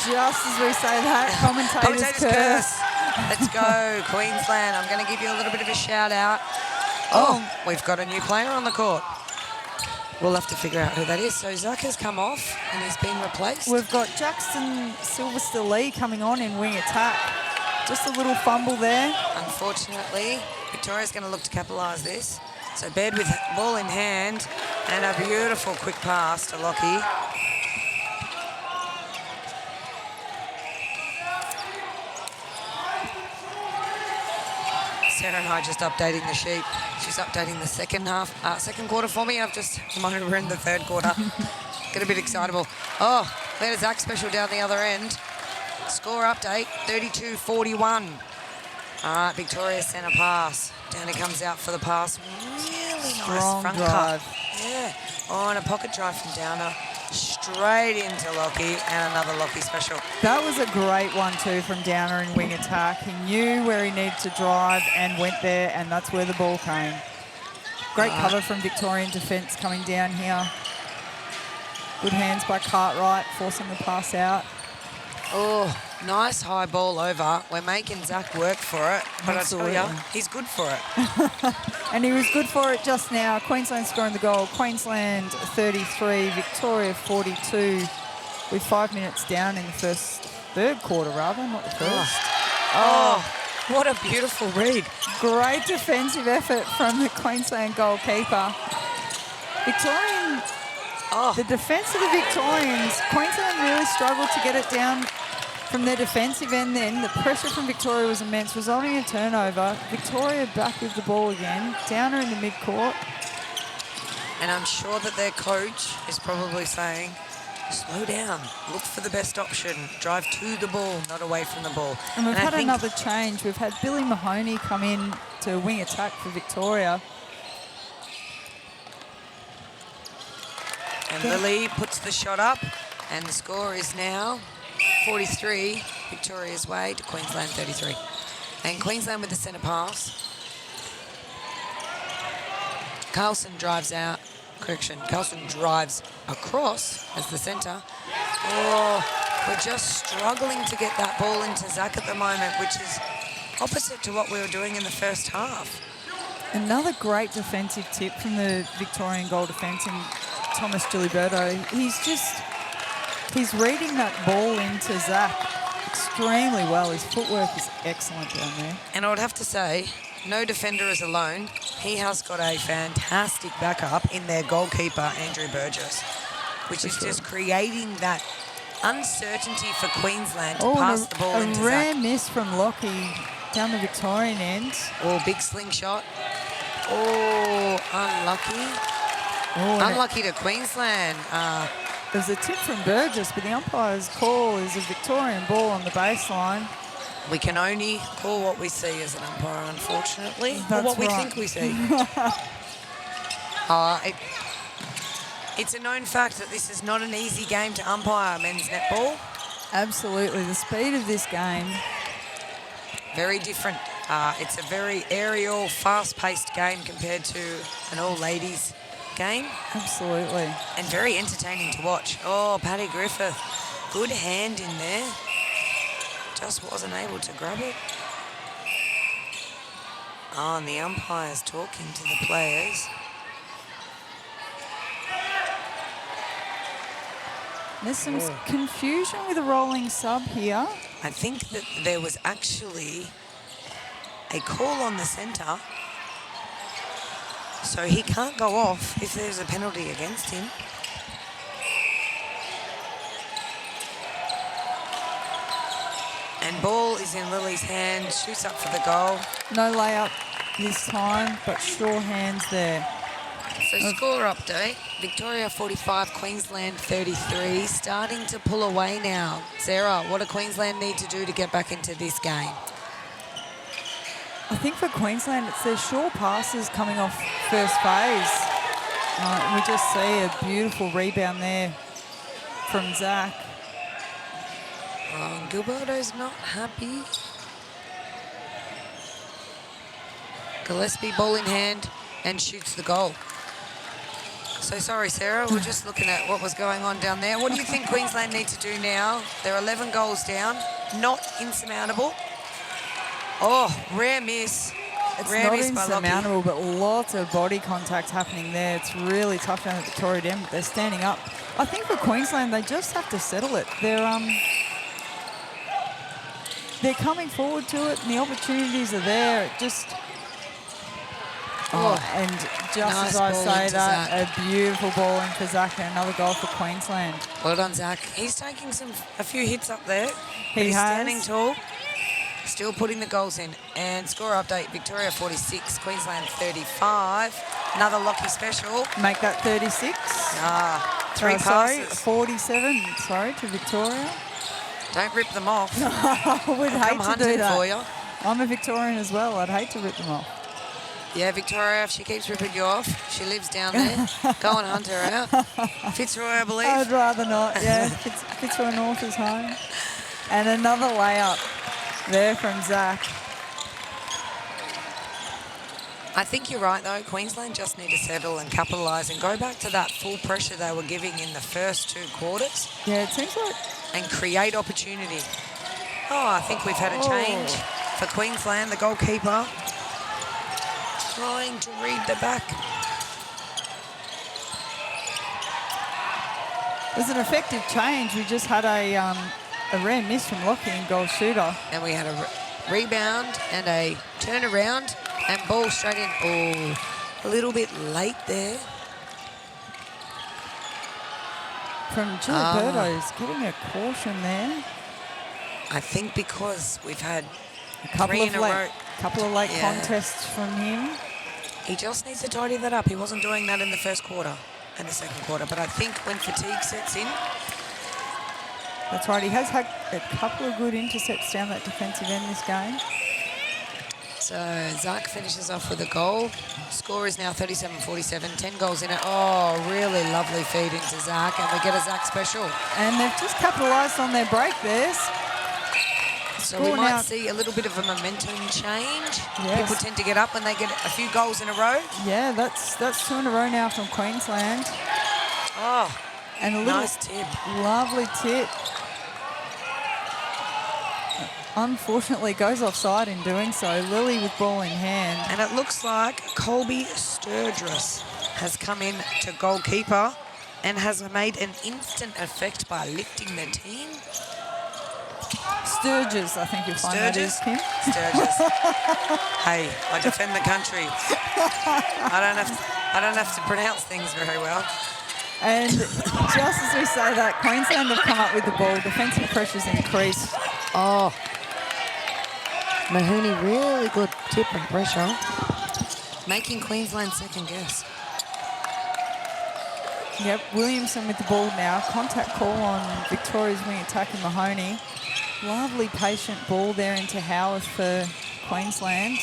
Just as we say that, commentator's curse. Let's go, Queensland. I'm going to give you a little bit of a shout out. Oh, we've got a new player on the court. We'll have to figure out who that is. So Zach has come off and he's been replaced. We've got Jackson Sylvester-Lee coming on in wing attack. Just a little fumble there. Unfortunately, Victoria's going to look to capitalise this. So Baird with ball in hand and a beautiful quick pass to Lockie. Sarah and I just updating the sheet. She's updating the second quarter for me. I've just reminded we're in the third quarter. Get a bit excitable. Oh, there's Zach special down the other end. Score update, 32-41. All right, Victoria centre pass. Down it comes out for the pass. Really nice front drive. cut. Yeah. Oh, and a pocket drive from Downer. Straight into Lockie and another Lockie special. That was a great one too from Downer in wing attack. He knew where he needed to drive and went there, and that's where the ball came. Great cover from Victorian defence coming down here. Good hands by Cartwright, forcing the pass out. Oh, nice high ball over. We're making Zach work for it, but Absolutely. I tell you, he's good for it. And he was good for it just now. Queensland scoring the goal. Queensland 33, Victoria 42, with 5 minutes down in the third quarter, not the first. Oh, what a beautiful read. Great defensive effort from the Queensland goalkeeper. Victorian, the defence of the Victorians, Queensland really struggled to get it down from their defensive end then. The pressure from Victoria was immense, resulting in a turnover. Victoria back with the ball again. Downer in the mid-court. And I'm sure that their coach is probably saying, slow down, look for the best option, drive to the ball, not away from the ball. And we've had another change. We've had Billy Mahoney come in to wing attack for Victoria. And Lily puts the shot up, and the score is now 43, Victoria's way to Queensland 33. And Queensland with the centre pass. Carlson drives out. Carlson drives across as the centre. Oh, we're just struggling to get that ball into Zach at the moment, which is opposite to what we were doing in the first half. Another great defensive tip from the Victorian goal defence and Thomas Giliberto. He's reading that ball into Zach extremely well. His footwork is excellent down there. And I would have to say, no defender is alone. He has got a fantastic backup in their goalkeeper, Andrew Burgess, which is just creating that uncertainty for Queensland to pass the ball into Zach. A rare Zach. miss from Lockie down the Victorian end. Oh, big slingshot. Oh, unlucky. Unlucky to Queensland. There's a tip from Burgess, but the umpire's call is a Victorian ball on the baseline. We can only call what we see as an umpire, unfortunately, or That's what we right. think we see. It's a known fact that this is not an easy game to umpire men's netball. Absolutely. The speed of this game. Very different. It's a very aerial, fast-paced game compared to an all-ladies game. Absolutely. And very entertaining to watch. Oh, Paddy Griffith. Good hand in there. Just wasn't able to grab it. Oh, and the umpire's talking to the players. There's some confusion with a rolling sub here. I think that there was actually a call on the centre, so he can't go off if there's a penalty against him. And ball is in Lily's hand. Shoots up for the goal. No layup this time, but sure hands there. So score update. Victoria 45, Queensland 33. Starting to pull away now. Sarah, what do Queensland need to do to get back into this game? I think for Queensland, it's their short passes coming off first phase. We just see a beautiful rebound there from Zach. Oh, Gilberto's not happy. Gillespie, ball in hand, and shoots the goal. So sorry, Sarah, we're just looking at what was going on down there. What do you think Queensland need to do now? They're 11 goals down, not insurmountable. Oh, rare miss. It's rare not miss by Lockie. insurmountable, but lots of body contact happening there. It's really tough down at Victoria Dam, but they're standing up. I think for Queensland, they just have to settle it. They're coming forward to it, and the opportunities are there. It just... Oh, and just Nice as I ball say into that, Zach. a beautiful ball in for Zach and another goal for Queensland. Well done, Zach. He's taking a few hits up there. He He's has. standing tall. Still putting the goals in. And score update, Victoria 46, Queensland 35. Another Lockie special. Make that 36. Three Sorry, passes. 47, sorry, to Victoria. Don't rip them off. I would Come hate to do hunting that. for you. I'm a Victorian as well. I'd hate to rip them off. Yeah, Victoria, if she keeps ripping you off, she lives down there. Go and hunt her out. Fitzroy, I believe. I'd rather not, yeah. Fitzroy North is home. And another layup there from Zach. I think you're right, though. Queensland just need to settle and capitalise and go back to that full pressure they were giving in the first two quarters Yeah, it seems like... and create opportunity. Oh, I think we've had a change for Queensland. The goalkeeper trying to read the back. It was an effective change. We just had a rare miss from Lockie in goal shooter. And we had a rebound and a turnaround and ball straight in. Oh, a little bit late there. From Gilberto's getting a caution there. I think because we've had A couple three of in a row. late Yeah. contests from him. He just needs to tidy that up. He wasn't doing that in the first quarter and the second quarter. But I think when fatigue sets in, That's right. He has had a couple of good intercepts down that defensive end this game. so Zach finishes off with a goal. Score is now 37-47, 10 goals in it. Oh, really lovely feed into Zach, and we get a Zach special. And they've just capitalised on their break there. So we Score might now. see a little bit of a momentum change. Yes. People tend to get up when they get a few goals in a row. Yeah, that's 2 in a row now from Queensland. Oh, And a little nice tip. lovely tip. Unfortunately, goes offside in doing so. Lily with ball in hand. And it looks like Colby Sturgis has come in to goalkeeper and has made an instant effect by lifting the team. Sturgis, I think you'll find that is, Kim. Sturgis. Hey, I defend the country. I don't have to pronounce things very well. And just as we say that, Queensland have come up with the ball. Defensive pressure's increased. Oh, Mahoney, really good tip and pressure, making Queensland second guess. Yep, Williamson with the ball now. Contact call on Victoria's wing attacking Mahoney. Lovely patient ball there into Howarth for Queensland.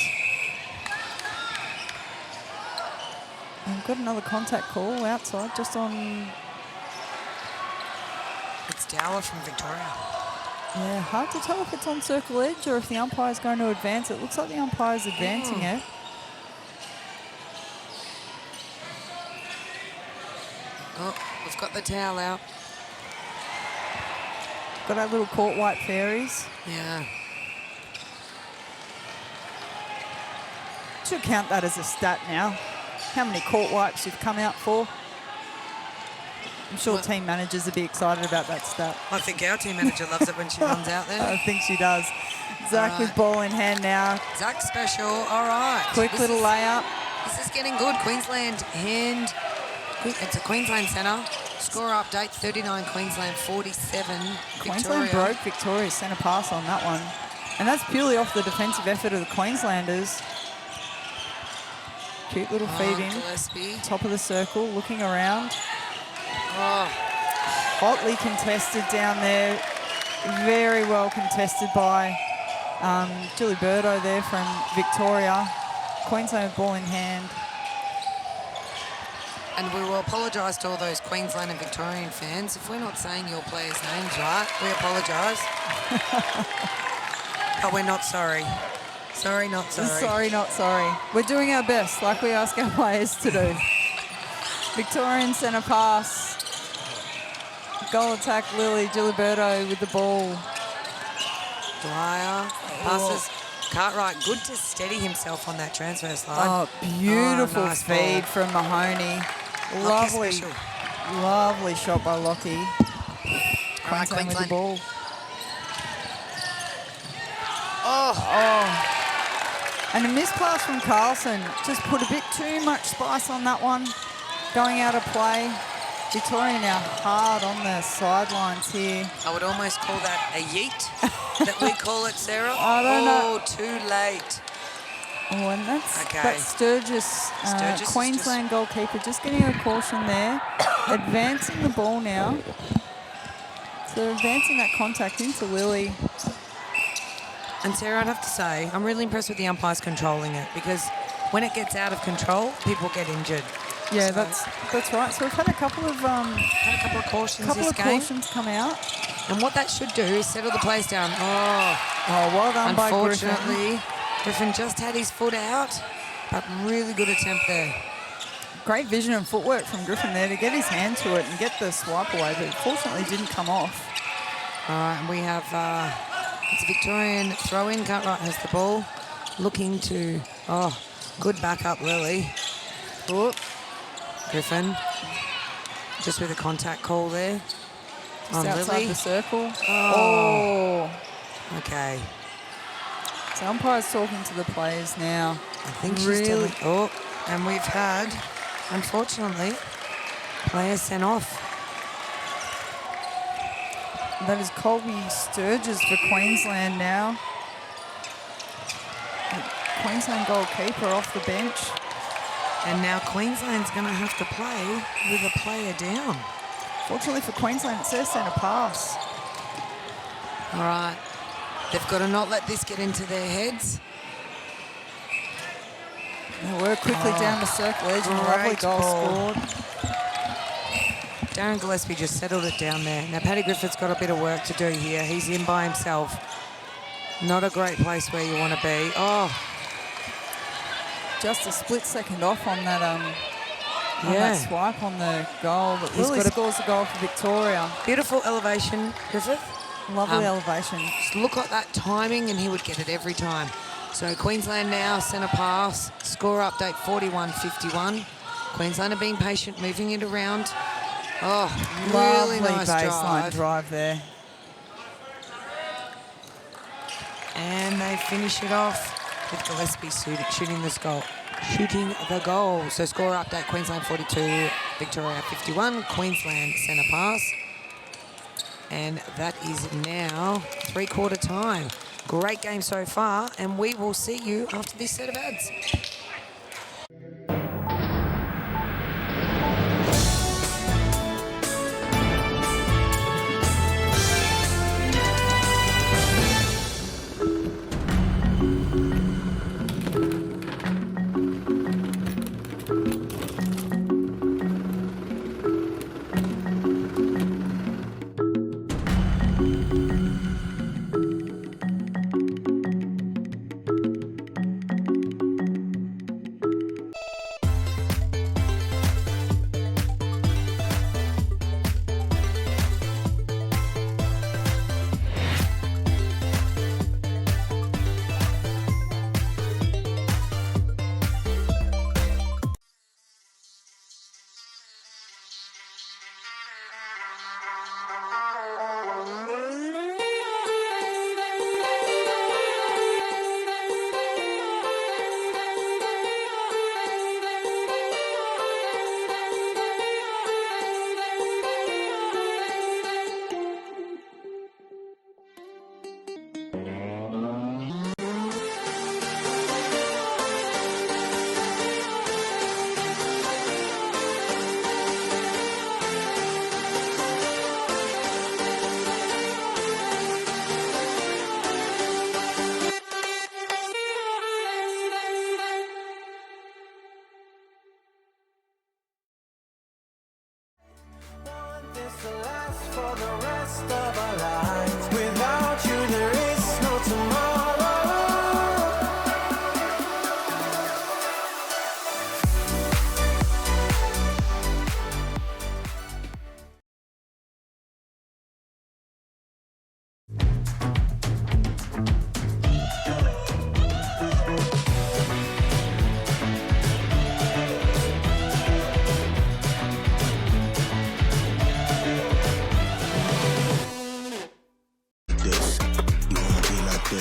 And we've got another contact call outside, just on... It's Dowler from Victoria. Yeah, hard to tell if it's on circle edge or if the umpire's going to advance. It looks like the umpire's advancing it. Oh, we've got the towel out. Got our little court white fairies. Yeah. Should count that as a stat now. How many court wipes you've come out for? I'm sure Well, team managers would be excited about that stat. I think our team manager loves it when she runs out there. I think she does. Zach with ball in hand now. Zach special, all right. Quick little layup. This is getting good. Queensland hand. It's a Queensland centre. Score update, 39 Queensland, 47 Queensland Victoria. broke Victoria's centre pass on that one. And that's purely off the defensive effort of the Queenslanders. Cute little feed in. Gillespie. Top of the circle, looking around. Oh, Hotly contested down there. Very well contested by Giliberto there from Victoria. Queensland ball in hand. and we will apologise to all those Queensland and Victorian fans. If we're not saying your players' names right, we apologise. But we're not sorry. Sorry, not sorry. Sorry, not sorry. We're doing our best, like we ask our players to do. Victorian centre pass. Goal attack, Lily. Giliberto with the ball. Dwyer passes. Cartwright, good to steady himself on that transfer slide. Oh, beautiful nice feed ball. from Mahoney. Lucky Lovely, special. lovely shot by Lockie. All right, Queensland with the ball. Oh, And a missed pass from Carlson. Just put a bit too much spice on that one. Going out of play. Victoria now hard on the sidelines here. I would almost call that a yeet, that we call it, Sarah. I don't know. Oh, too late. Oh, and that's Okay. Sturgis, Sturgis is Queensland goalkeeper, just getting a caution there. Advancing the ball now. So advancing that contact into Lily. And Sarah, I'd have to say, I'm really impressed with the umpires controlling it, because when it gets out of control, people get injured. Yeah, So- that's right. So we've had a couple of Had a couple of cautions this game. cautions come out. And what that should do is settle the place down. Oh, Oh, well done by Griffin. unfortunately, Griffin just had his foot out, but really good attempt there. Great vision and footwork from Griffin there to get his hand to it and get the swipe away, but fortunately didn't come off. All right, and we have it's a Victorian throw-in. Cartwright has the ball, looking to good backup, Lily. Oop. Griffin, just with a contact call there on Just outside Lily. the circle. Oh. Okay, So umpire's talking to the players now. I think she's Really? telling. Oh, and we've had, unfortunately, players sent off. That is Colby Sturgis for Queensland now. Queensland goalkeeper off the bench. And now Queensland's going to have to play with a player down. Fortunately for Queensland, it's their centre pass. All right. They've got to not let this get into their heads. They work quickly down the circle edge and a lovely Great goal ball. scored. Darren Gillespie just settled it down there. Now, Paddy Griffith's got a bit of work to do here. He's in by himself. Not a great place where you want to be. Oh, Just a split second off on that on Yeah. that swipe on the goal. But He's Lily got a- scores the goal for Victoria. beautiful elevation, Griffith. Lovely elevation. Just look at that timing and he would get it every time. So Queensland now, centre pass. Score update 41-51. Queensland are being patient, moving it around. Oh, really Lovely nice baseline drive. there. And they finish it off with Gillespie shooting this goal. Shooting the goal. So score update, Queensland 42, Victoria 51. Queensland centre pass. And that is now three-quarter time. Great game so far, and we will see you after this set of ads.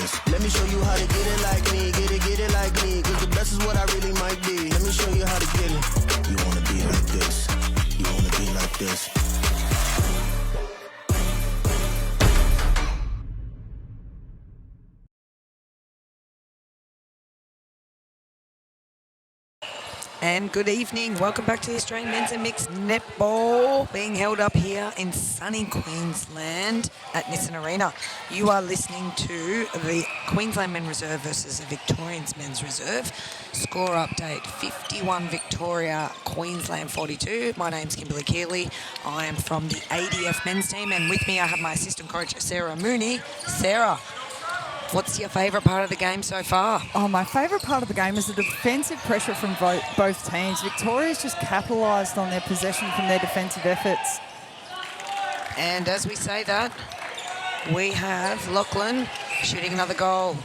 this. Let me show you how to get it like me, get it like me. Cause the best is what I really might be. Let me show you how to get it. You wanna be like this. You wanna be like this. And good evening. Welcome back to the Australian Men's and Mixed Netball being held up here in sunny Queensland at Nissan Arena. You are listening to the Queensland Men's Reserve versus the Victorians Men's Reserve. Score update 51 Victoria, Queensland 42. My name's Kimberly Keeley. I am from the ADF men's team, and with me I have my assistant coach Sarah Mooney. Sarah, what's your favourite part of the game so far? Oh, my favourite part of the game is the defensive pressure from both teams. Victoria's just capitalised on their possession from their defensive efforts. And as we say that, we have Lachlan shooting another goal.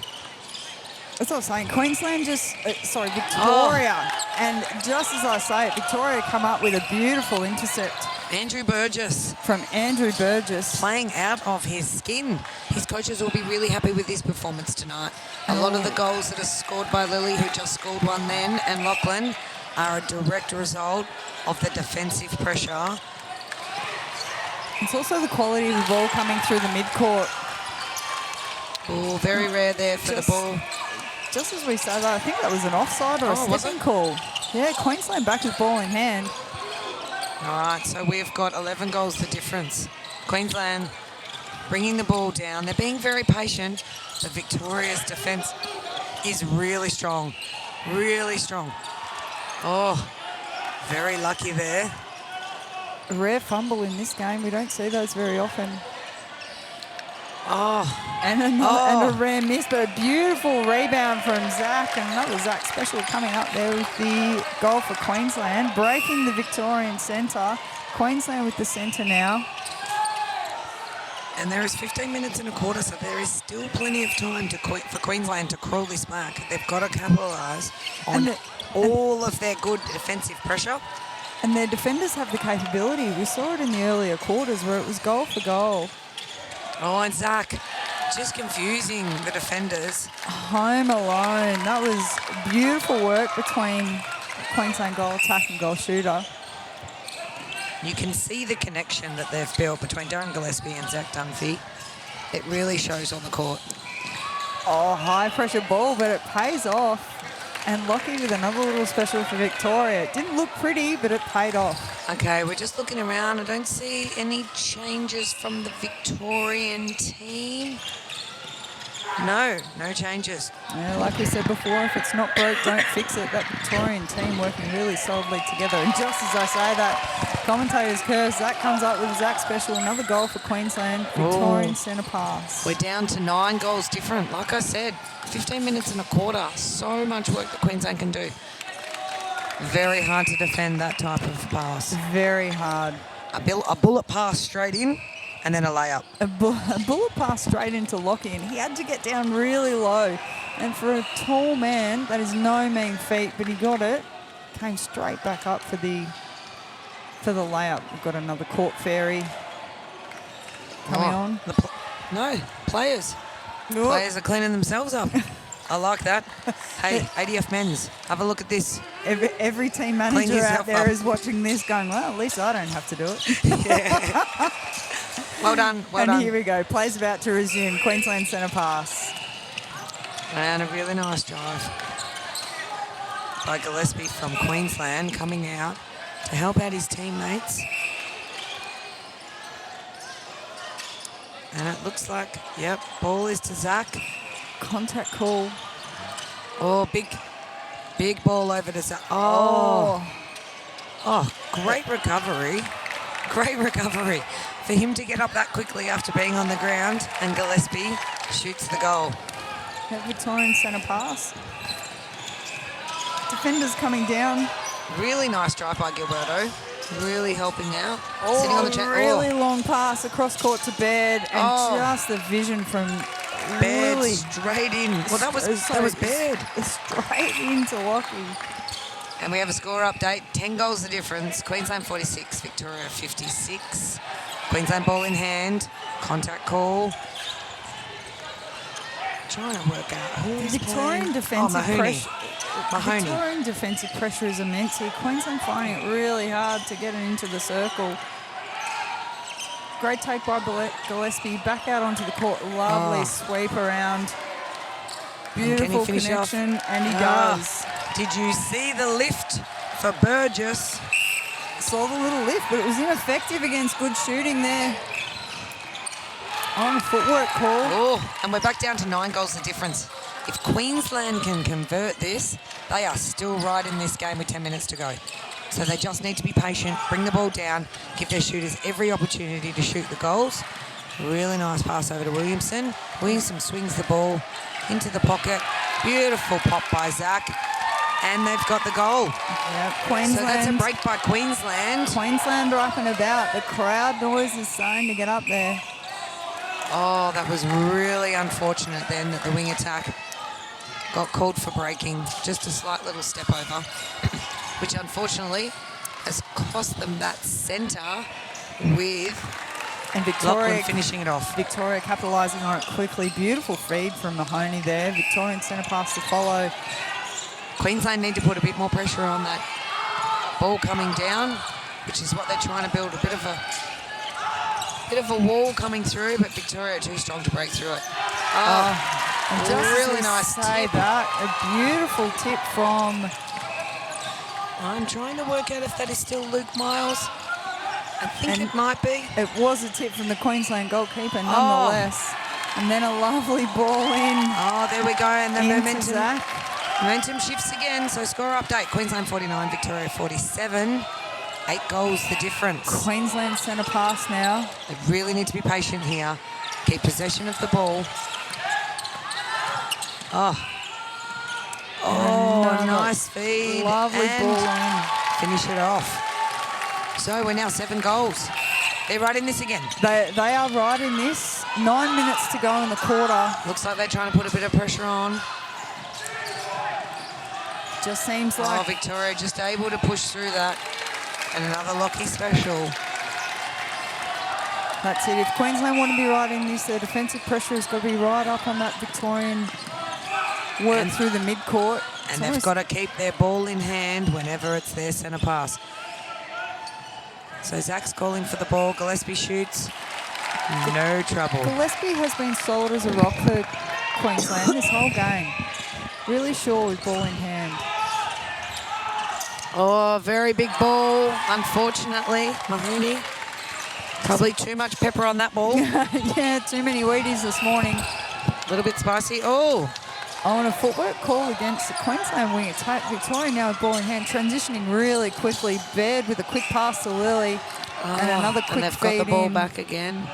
That's what I was saying. Queensland Victoria. And just as I say it, Victoria come up with a beautiful intercept. Andrew Burgess. From Andrew Burgess. Playing out of his skin. His coaches will be really happy with his performance tonight. A lot of the goals that are scored by Lily, who just scored one then, and Lachlan, are a direct result of the defensive pressure. It's also the quality of the ball coming through the midcourt. Oh, very rare there for the ball. Just as we say that, I think that was an offside or a slipping call. Yeah, Queensland back with ball in hand. All right, so we've got 11 goals the difference. Queensland bringing the ball down. They're being very patient. The Victoria's defence is really strong. Really strong. Oh, very lucky there. A rare fumble in this game. We don't see those very often. Oh. And a rare miss, but a beautiful rebound from Zach. And another Zach special coming up there with the goal for Queensland, breaking the Victorian centre. Queensland with the centre now. And there is 15 minutes and a quarter, so there is still plenty of time for Queensland to crawl this back. They've got to capitalise on all of their good defensive pressure. And their defenders have the capability. We saw it in the earlier quarters where it was goal for goal. Oh, and Zach just confusing the defenders. Home alone. That was beautiful work between Queensland goal attack and goal shooter. You can see the connection that they've built between Darren Gillespie and Zach Dunphy. It really shows on the court. Oh, high pressure ball, but it pays off. And Lockie with another little special for Victoria. It didn't look pretty, but it paid off. Okay, we're just looking around. I don't see any changes from the Victorian team. No changes. Yeah, like we said before, if it's not broke, don't fix it. That Victorian team working really solidly together. And just as I say that, commentators curse. That comes up with Zach special. Another goal for Queensland. Victorian centre pass. We're down to 9 goals different. Like I said, 15 minutes and a quarter. So much work that Queensland can do. Very hard to defend that type of pass. Very hard. A bullet pass straight in. And then a layup. A bullet pass straight into Lockie, and he had to get down really low. And for a tall man, that is no mean feat, but he got it. Came straight back up for the layup. We've got another court fairy coming on. Players. Nope. Players are cleaning themselves up. I like that. Hey, ADF men's, have a look at this. Every team manager out there is watching this going, well, at least I don't have to do it. Yeah. Well done. And here we go. Play's about to resume. Queensland centre pass. And a really nice drive by Gillespie from Queensland coming out to help out his teammates. And it looks like, yep, ball is to Zach. Contact call. Oh, big ball over to Zach. Oh, great recovery. Great recovery for him to get up that quickly after being on the ground, and Gillespie shoots the goal. Victorian centre pass. Defenders coming down. Really nice drive by Gilberto. Really helping out. Oh, sitting on the really long pass across court to Baird, and just the vision from Baird really straight in. Well, that was Baird. Straight into Lockie. And we have a score update. 10 goals the difference. Queensland 46, Victoria 56. Queensland ball in hand. Contact call. trying to work out who's Victorian playing. defensive pressure. Mahoney. Victorian defensive pressure is immense here. Queensland finding it really hard to get it into the circle. Great take by Gillespie. Back out onto the court. Lovely sweep around. Beautiful connection, and he does. Did you see the lift for Burgess? Saw the little lift, but it was ineffective against good shooting there. On a footwork call. Oh, and we're back down to 9 goals the difference. If Queensland can convert this, they are still right in this game with 10 minutes to go. So they just need to be patient, bring the ball down, give their shooters every opportunity to shoot the goals. Really nice pass over to Williamson. Williamson swings the ball into the pocket. Beautiful pop by Zach. And they've got the goal. Yeah, Queensland. So that's a break by Queensland. Queensland are up and about. The crowd noise is starting to get up there. Oh, that was really unfortunate then that the wing attack got called for breaking. Just a slight little step over, which unfortunately has cost them that centre with And Victoria Lachlan finishing it off. Victoria capitalising on it quickly. Beautiful feed from Mahoney there. Victorian centre pass to follow. Queensland need to put a bit more pressure on that ball coming down, which is what they're trying to build, a bit of a wall coming through, but Victoria too strong to break through it. And just really to nice say tip. that, a beautiful tip from... I'm trying to work out if that is still Luke Miles. I think it might be. It was a tip from the Queensland goalkeeper, nonetheless. And then a lovely ball in. Oh, there we go, and the into momentum shifts again. So score update, Queensland 49, Victoria 47. 8 goals the difference. Queensland centre pass now. They really need to be patient here. Keep possession of the ball. Nice feed. Lovely and ball in. finish it off. So we're now 7 goals. They're right in this again. They are right in this. 9 minutes to go in the quarter. Looks like they're trying to put a bit of pressure on. Just seems like... Victoria just able to push through that. And another Lockie special. That's it. If Queensland want to be right in this, their defensive pressure has got to be right up on that Victorian work through the mid-court. And they've got to keep their ball in hand whenever it's their centre pass. So Zach's calling for the ball. Gillespie shoots. No trouble. Gillespie has been solid as a rock for Queensland this whole game. Really sure with ball in hand. Oh, very big ball, unfortunately. Mahoney. Probably too much pepper on that ball. Yeah, too many Wheaties this morning. A little bit spicy. Oh, On a footwork call against the Queensland wing attack. Victoria now with ball in hand, transitioning really quickly. Baird with a quick pass to Lily. And another quick and they've got the feed ball in. back again.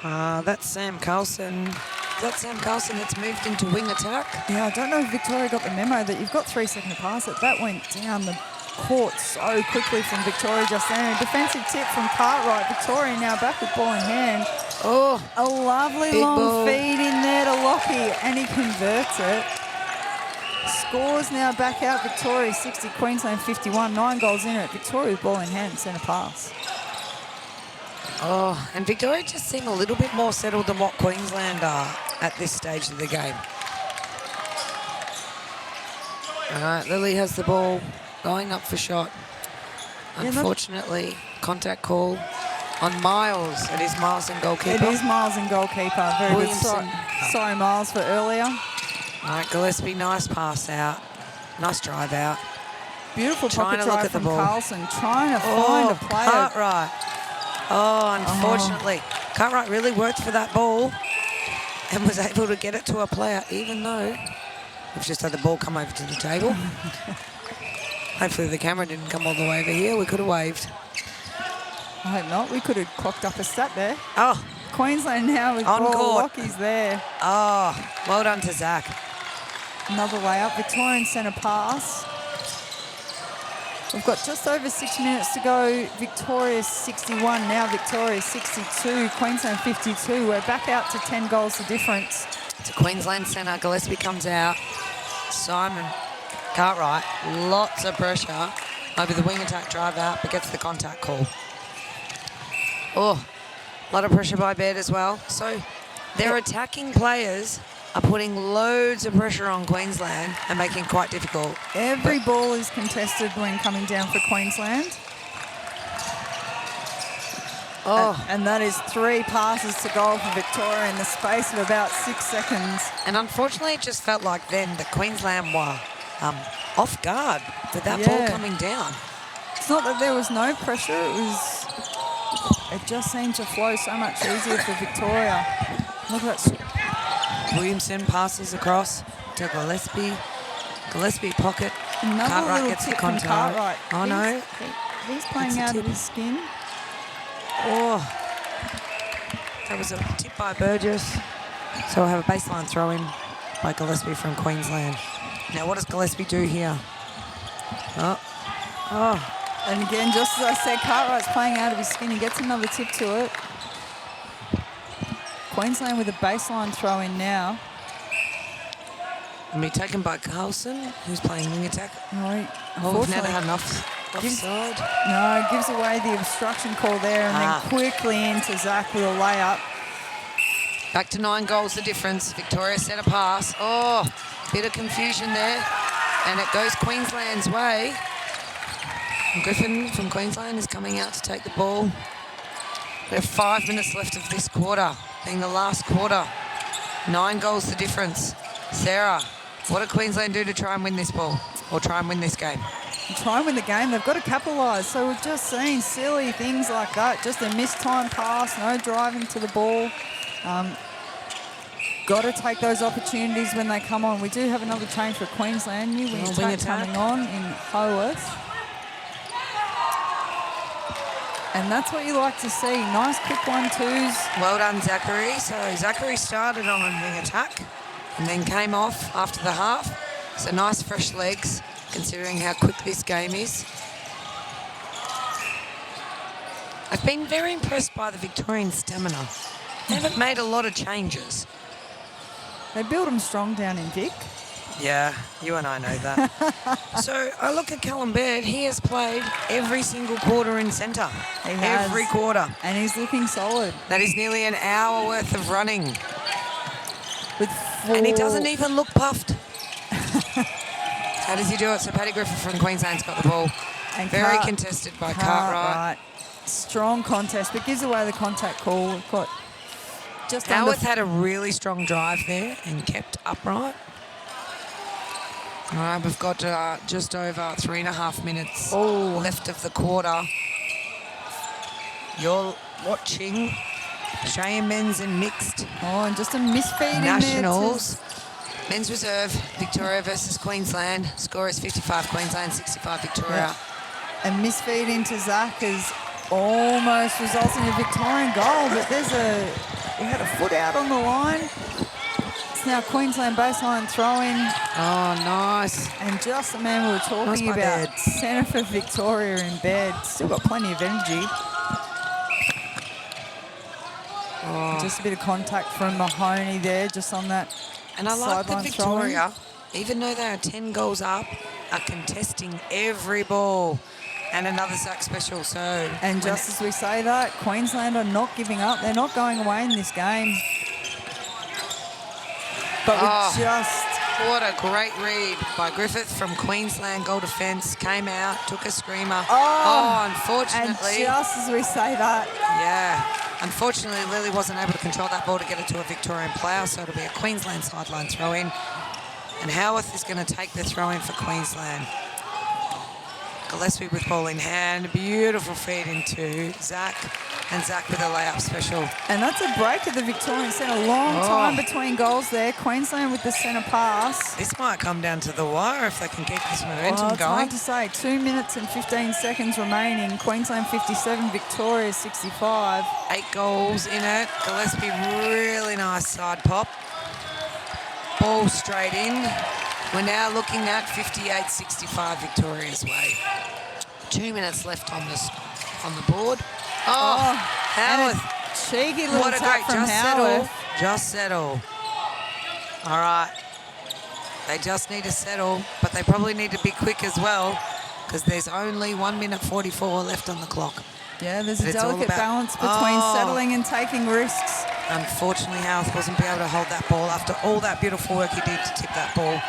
That's Sam Carlson. Is that Sam Carlson that's moved into wing attack? Yeah, I don't know if Victoria got the memo that you've got 3 seconds to pass it. That went down the court so quickly from Victoria just then. A defensive tip from Cartwright. Victoria now back with ball in hand. Oh, A lovely big long ball. feed in there to Lockie, and he converts it. Scores now back out. Victoria 60, Queensland 51. 9 goals in it. Victoria with ball in hand, centre pass. Oh, and Victoria just seem a little bit more settled than what Queensland are at this stage of the game. All right, Lily has the ball going up for shot. Unfortunately, contact call on Miles. It is Miles and goalkeeper. It is Miles and goalkeeper. Very good. Williamson. Sorry, Miles, for earlier. All right, Gillespie, nice pass out. Nice drive out. Beautiful Trying pocket to look drive at the from ball. Carlson. Trying to find a player. Cartwright. Oh, unfortunately. Cartwright really worked for that ball and was able to get it to a player, even though we've just had the ball come over to the table. Hopefully the camera didn't come all the way over here. We could have waved. I hope not. We could have clocked up a stat there. Oh, Queensland now with On ball. court. Lockie's there. oh, well done to Zach. Another layup. Victorian centre pass. We've got just over 6 minutes to go. Victoria 61, now Victoria 62, Queensland 52. We're back out to 10 goals the difference. To Queensland centre, Gillespie comes out. Simon Cartwright, lots of pressure over the wing attack drive out, but gets the contact call. Oh, a lot of pressure by Baird as well. So Their attacking players are putting loads of pressure on Queensland and making it quite difficult. Every ball is contested when coming down for Queensland. Oh. And that is 3 passes to goal for Victoria in the space of about 6 seconds. And unfortunately, it just felt like then that Queensland were off guard with that ball coming down. It's not that there was no pressure, it just seemed to flow so much easier for Victoria. Look at that. Williamson passes across to Gillespie. Gillespie pocket. Another Cartwright little gets the tip from contact. Cartwright. Oh, no. He's playing out of his skin. Oh, that was a tip by Burgess. So we'll have a baseline throw in by Gillespie from Queensland. Now what does Gillespie do here? Oh. And again, just as I said, Cartwright's playing out of his skin. He gets another tip to it. Queensland with a baseline throw in now. And be taken by Carlson, who's playing wing attack. No, We've never had enough offside. No, gives away the obstruction call there and then quickly into Zach with a layup. Back to 9 goals the difference. Victoria set a pass. Oh, bit of confusion there. And it goes Queensland's way. Griffin from Queensland is coming out to take the ball. We have 5 minutes left of this quarter, being the last quarter. 9 goals the difference. Sarah, what did Queensland do to try and win this ball or try and win this game? Try and win the game. They've got to capitalise. So we've just seen silly things like that. Just a missed time pass, no driving to the ball. Got to take those opportunities when they come on. We do have another change for Queensland. New wing attack coming on in Howarth. And that's what you like to see. Nice quick 1-2s. Well done, Zachary. So Zachary started on a wing attack and then came off after the half. So nice fresh legs, considering how quick this game is. I've been very impressed by the Victorian stamina. They haven't made a lot of changes. They build them strong down in Vic. Yeah, you and I know that. So I look at Callum Baird. He has played every single quarter in centre. He has. Every quarter. And he's looking solid. That is nearly an hour worth of running. With and he doesn't even look puffed. How does he do it? So Paddy Griffith from Queensland's got the ball. And very contested by Cartwright. Strong contest, but gives away the contact call. We've got just Howarth had a really strong drive there and kept upright. All right, we've got just over 3.5 minutes left of the quarter. You're watching Australian men's and mixed. Oh, and just a misfeed nationals. Men's reserve, Victoria versus Queensland. Score is 55 Queensland, 65 Victoria. Yeah. A misfeed into Zach is almost results in a Victorian goal, but he had a foot out on the line. It's now Queensland baseline throwing. Oh, nice. And just the man we were talking about, centre for Victoria in bed. Still got plenty of energy. Oh. Just a bit of contact from Mahoney there, just on that. And I like that Victoria, even though they are 10 goals up, are contesting every ball. And another sack special, so... And just as we say that, Queensland are not giving up. They're not going away in this game. But what a great read by Griffith from Queensland. Goal defence, came out, took a screamer. Unfortunately... And just as we say that... Yeah. Unfortunately, Lily wasn't able to control that ball to get it to a Victorian player, so it'll be a Queensland sideline throw-in. And Howarth is going to take the throw-in for Queensland. Gillespie with ball in hand. Beautiful feed into Zach. And Zach with a layup special. And that's a break at the Victorian centre. Long time between goals there. Queensland with the centre pass. This might come down to the wire if they can keep this momentum going. It's hard to say. 2 minutes and 15 seconds remaining. Queensland 57, Victoria 65. 8 goals in it. Gillespie, really nice side pop. Ball straight in. We're now looking at 58-65 Victoria's way. 2 minutes left on the board. Howarth. Cheeky little tap from Howarth. Just settle. All right. They just need to settle, but they probably need to be quick as well because there's only 1 minute 44 left on the clock. Yeah, there's a delicate balance between settling and taking risks. Unfortunately, Houth wasn't able to hold that ball after all that beautiful work he did to tip that ball.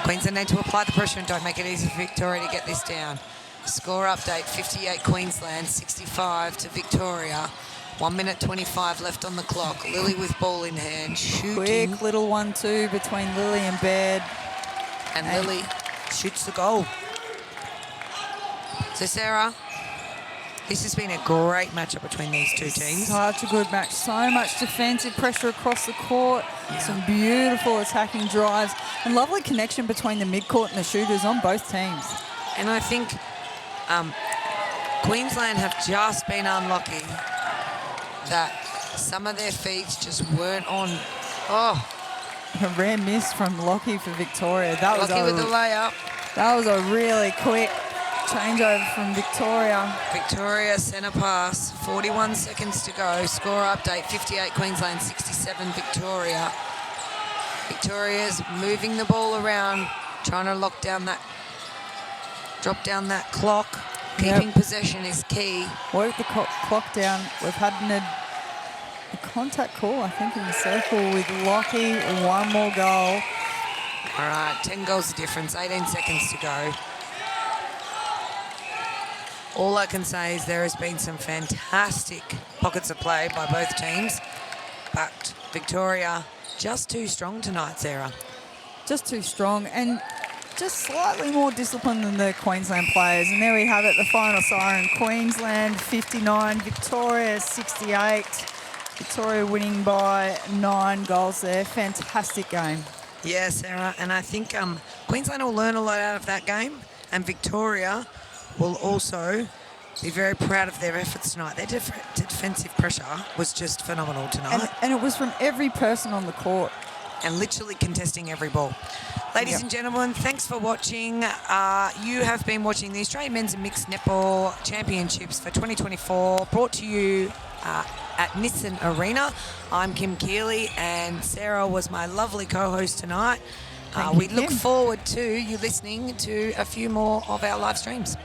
Queensland need to apply the pressure and don't make it easy for Victoria to get this down. Score update, 58 Queensland, 65 to Victoria. 1 minute 25 left on the clock. Lily with ball in hand, shooting. Quick little 1-2 between Lily and Baird. And Lily shoots the goal. So, Sarah, this has been a great matchup between these two teams. Such a good match. So much defensive pressure across the court. Yeah. Some beautiful attacking drives. And lovely connection between the midcourt and the shooters on both teams. And I think Queensland have just been unlucky that some of their feeds just weren't on. Oh, A rare miss from Lockie for Victoria. That was Lockie with the layup. That was a really quick changeover from Victoria. Victoria centre pass, 41 seconds to go. Score update, 58 Queensland, 67 Victoria. Victoria's moving the ball around, trying to lock down that, drop down that clock. Keeping possession is key. Work the clock down. We've had a contact call, I think, in the circle with Lockie. One more goal. All right, 10 goals the difference, 18 seconds to go. All I can say is there has been some fantastic pockets of play by both teams, but Victoria just too strong tonight, Sarah. Just too strong and just slightly more disciplined than the Queensland players. And there we have it, the final siren. Queensland 59, Victoria 68. Victoria winning by 9 goals there. Fantastic game. Yeah, Sarah, and I think Queensland will learn a lot out of that game, and Victoria will also be very proud of their efforts tonight. Their defensive pressure was just phenomenal tonight. And it was from every person on the court. And literally contesting every ball. Ladies and gentlemen, thanks for watching. You have been watching the Australian Men's and Mixed Netball Championships for 2024, brought to you at Nissan Arena. I'm Kim Keeley, and Sarah was my lovely co-host tonight. We look forward to you listening to a few more of our live streams.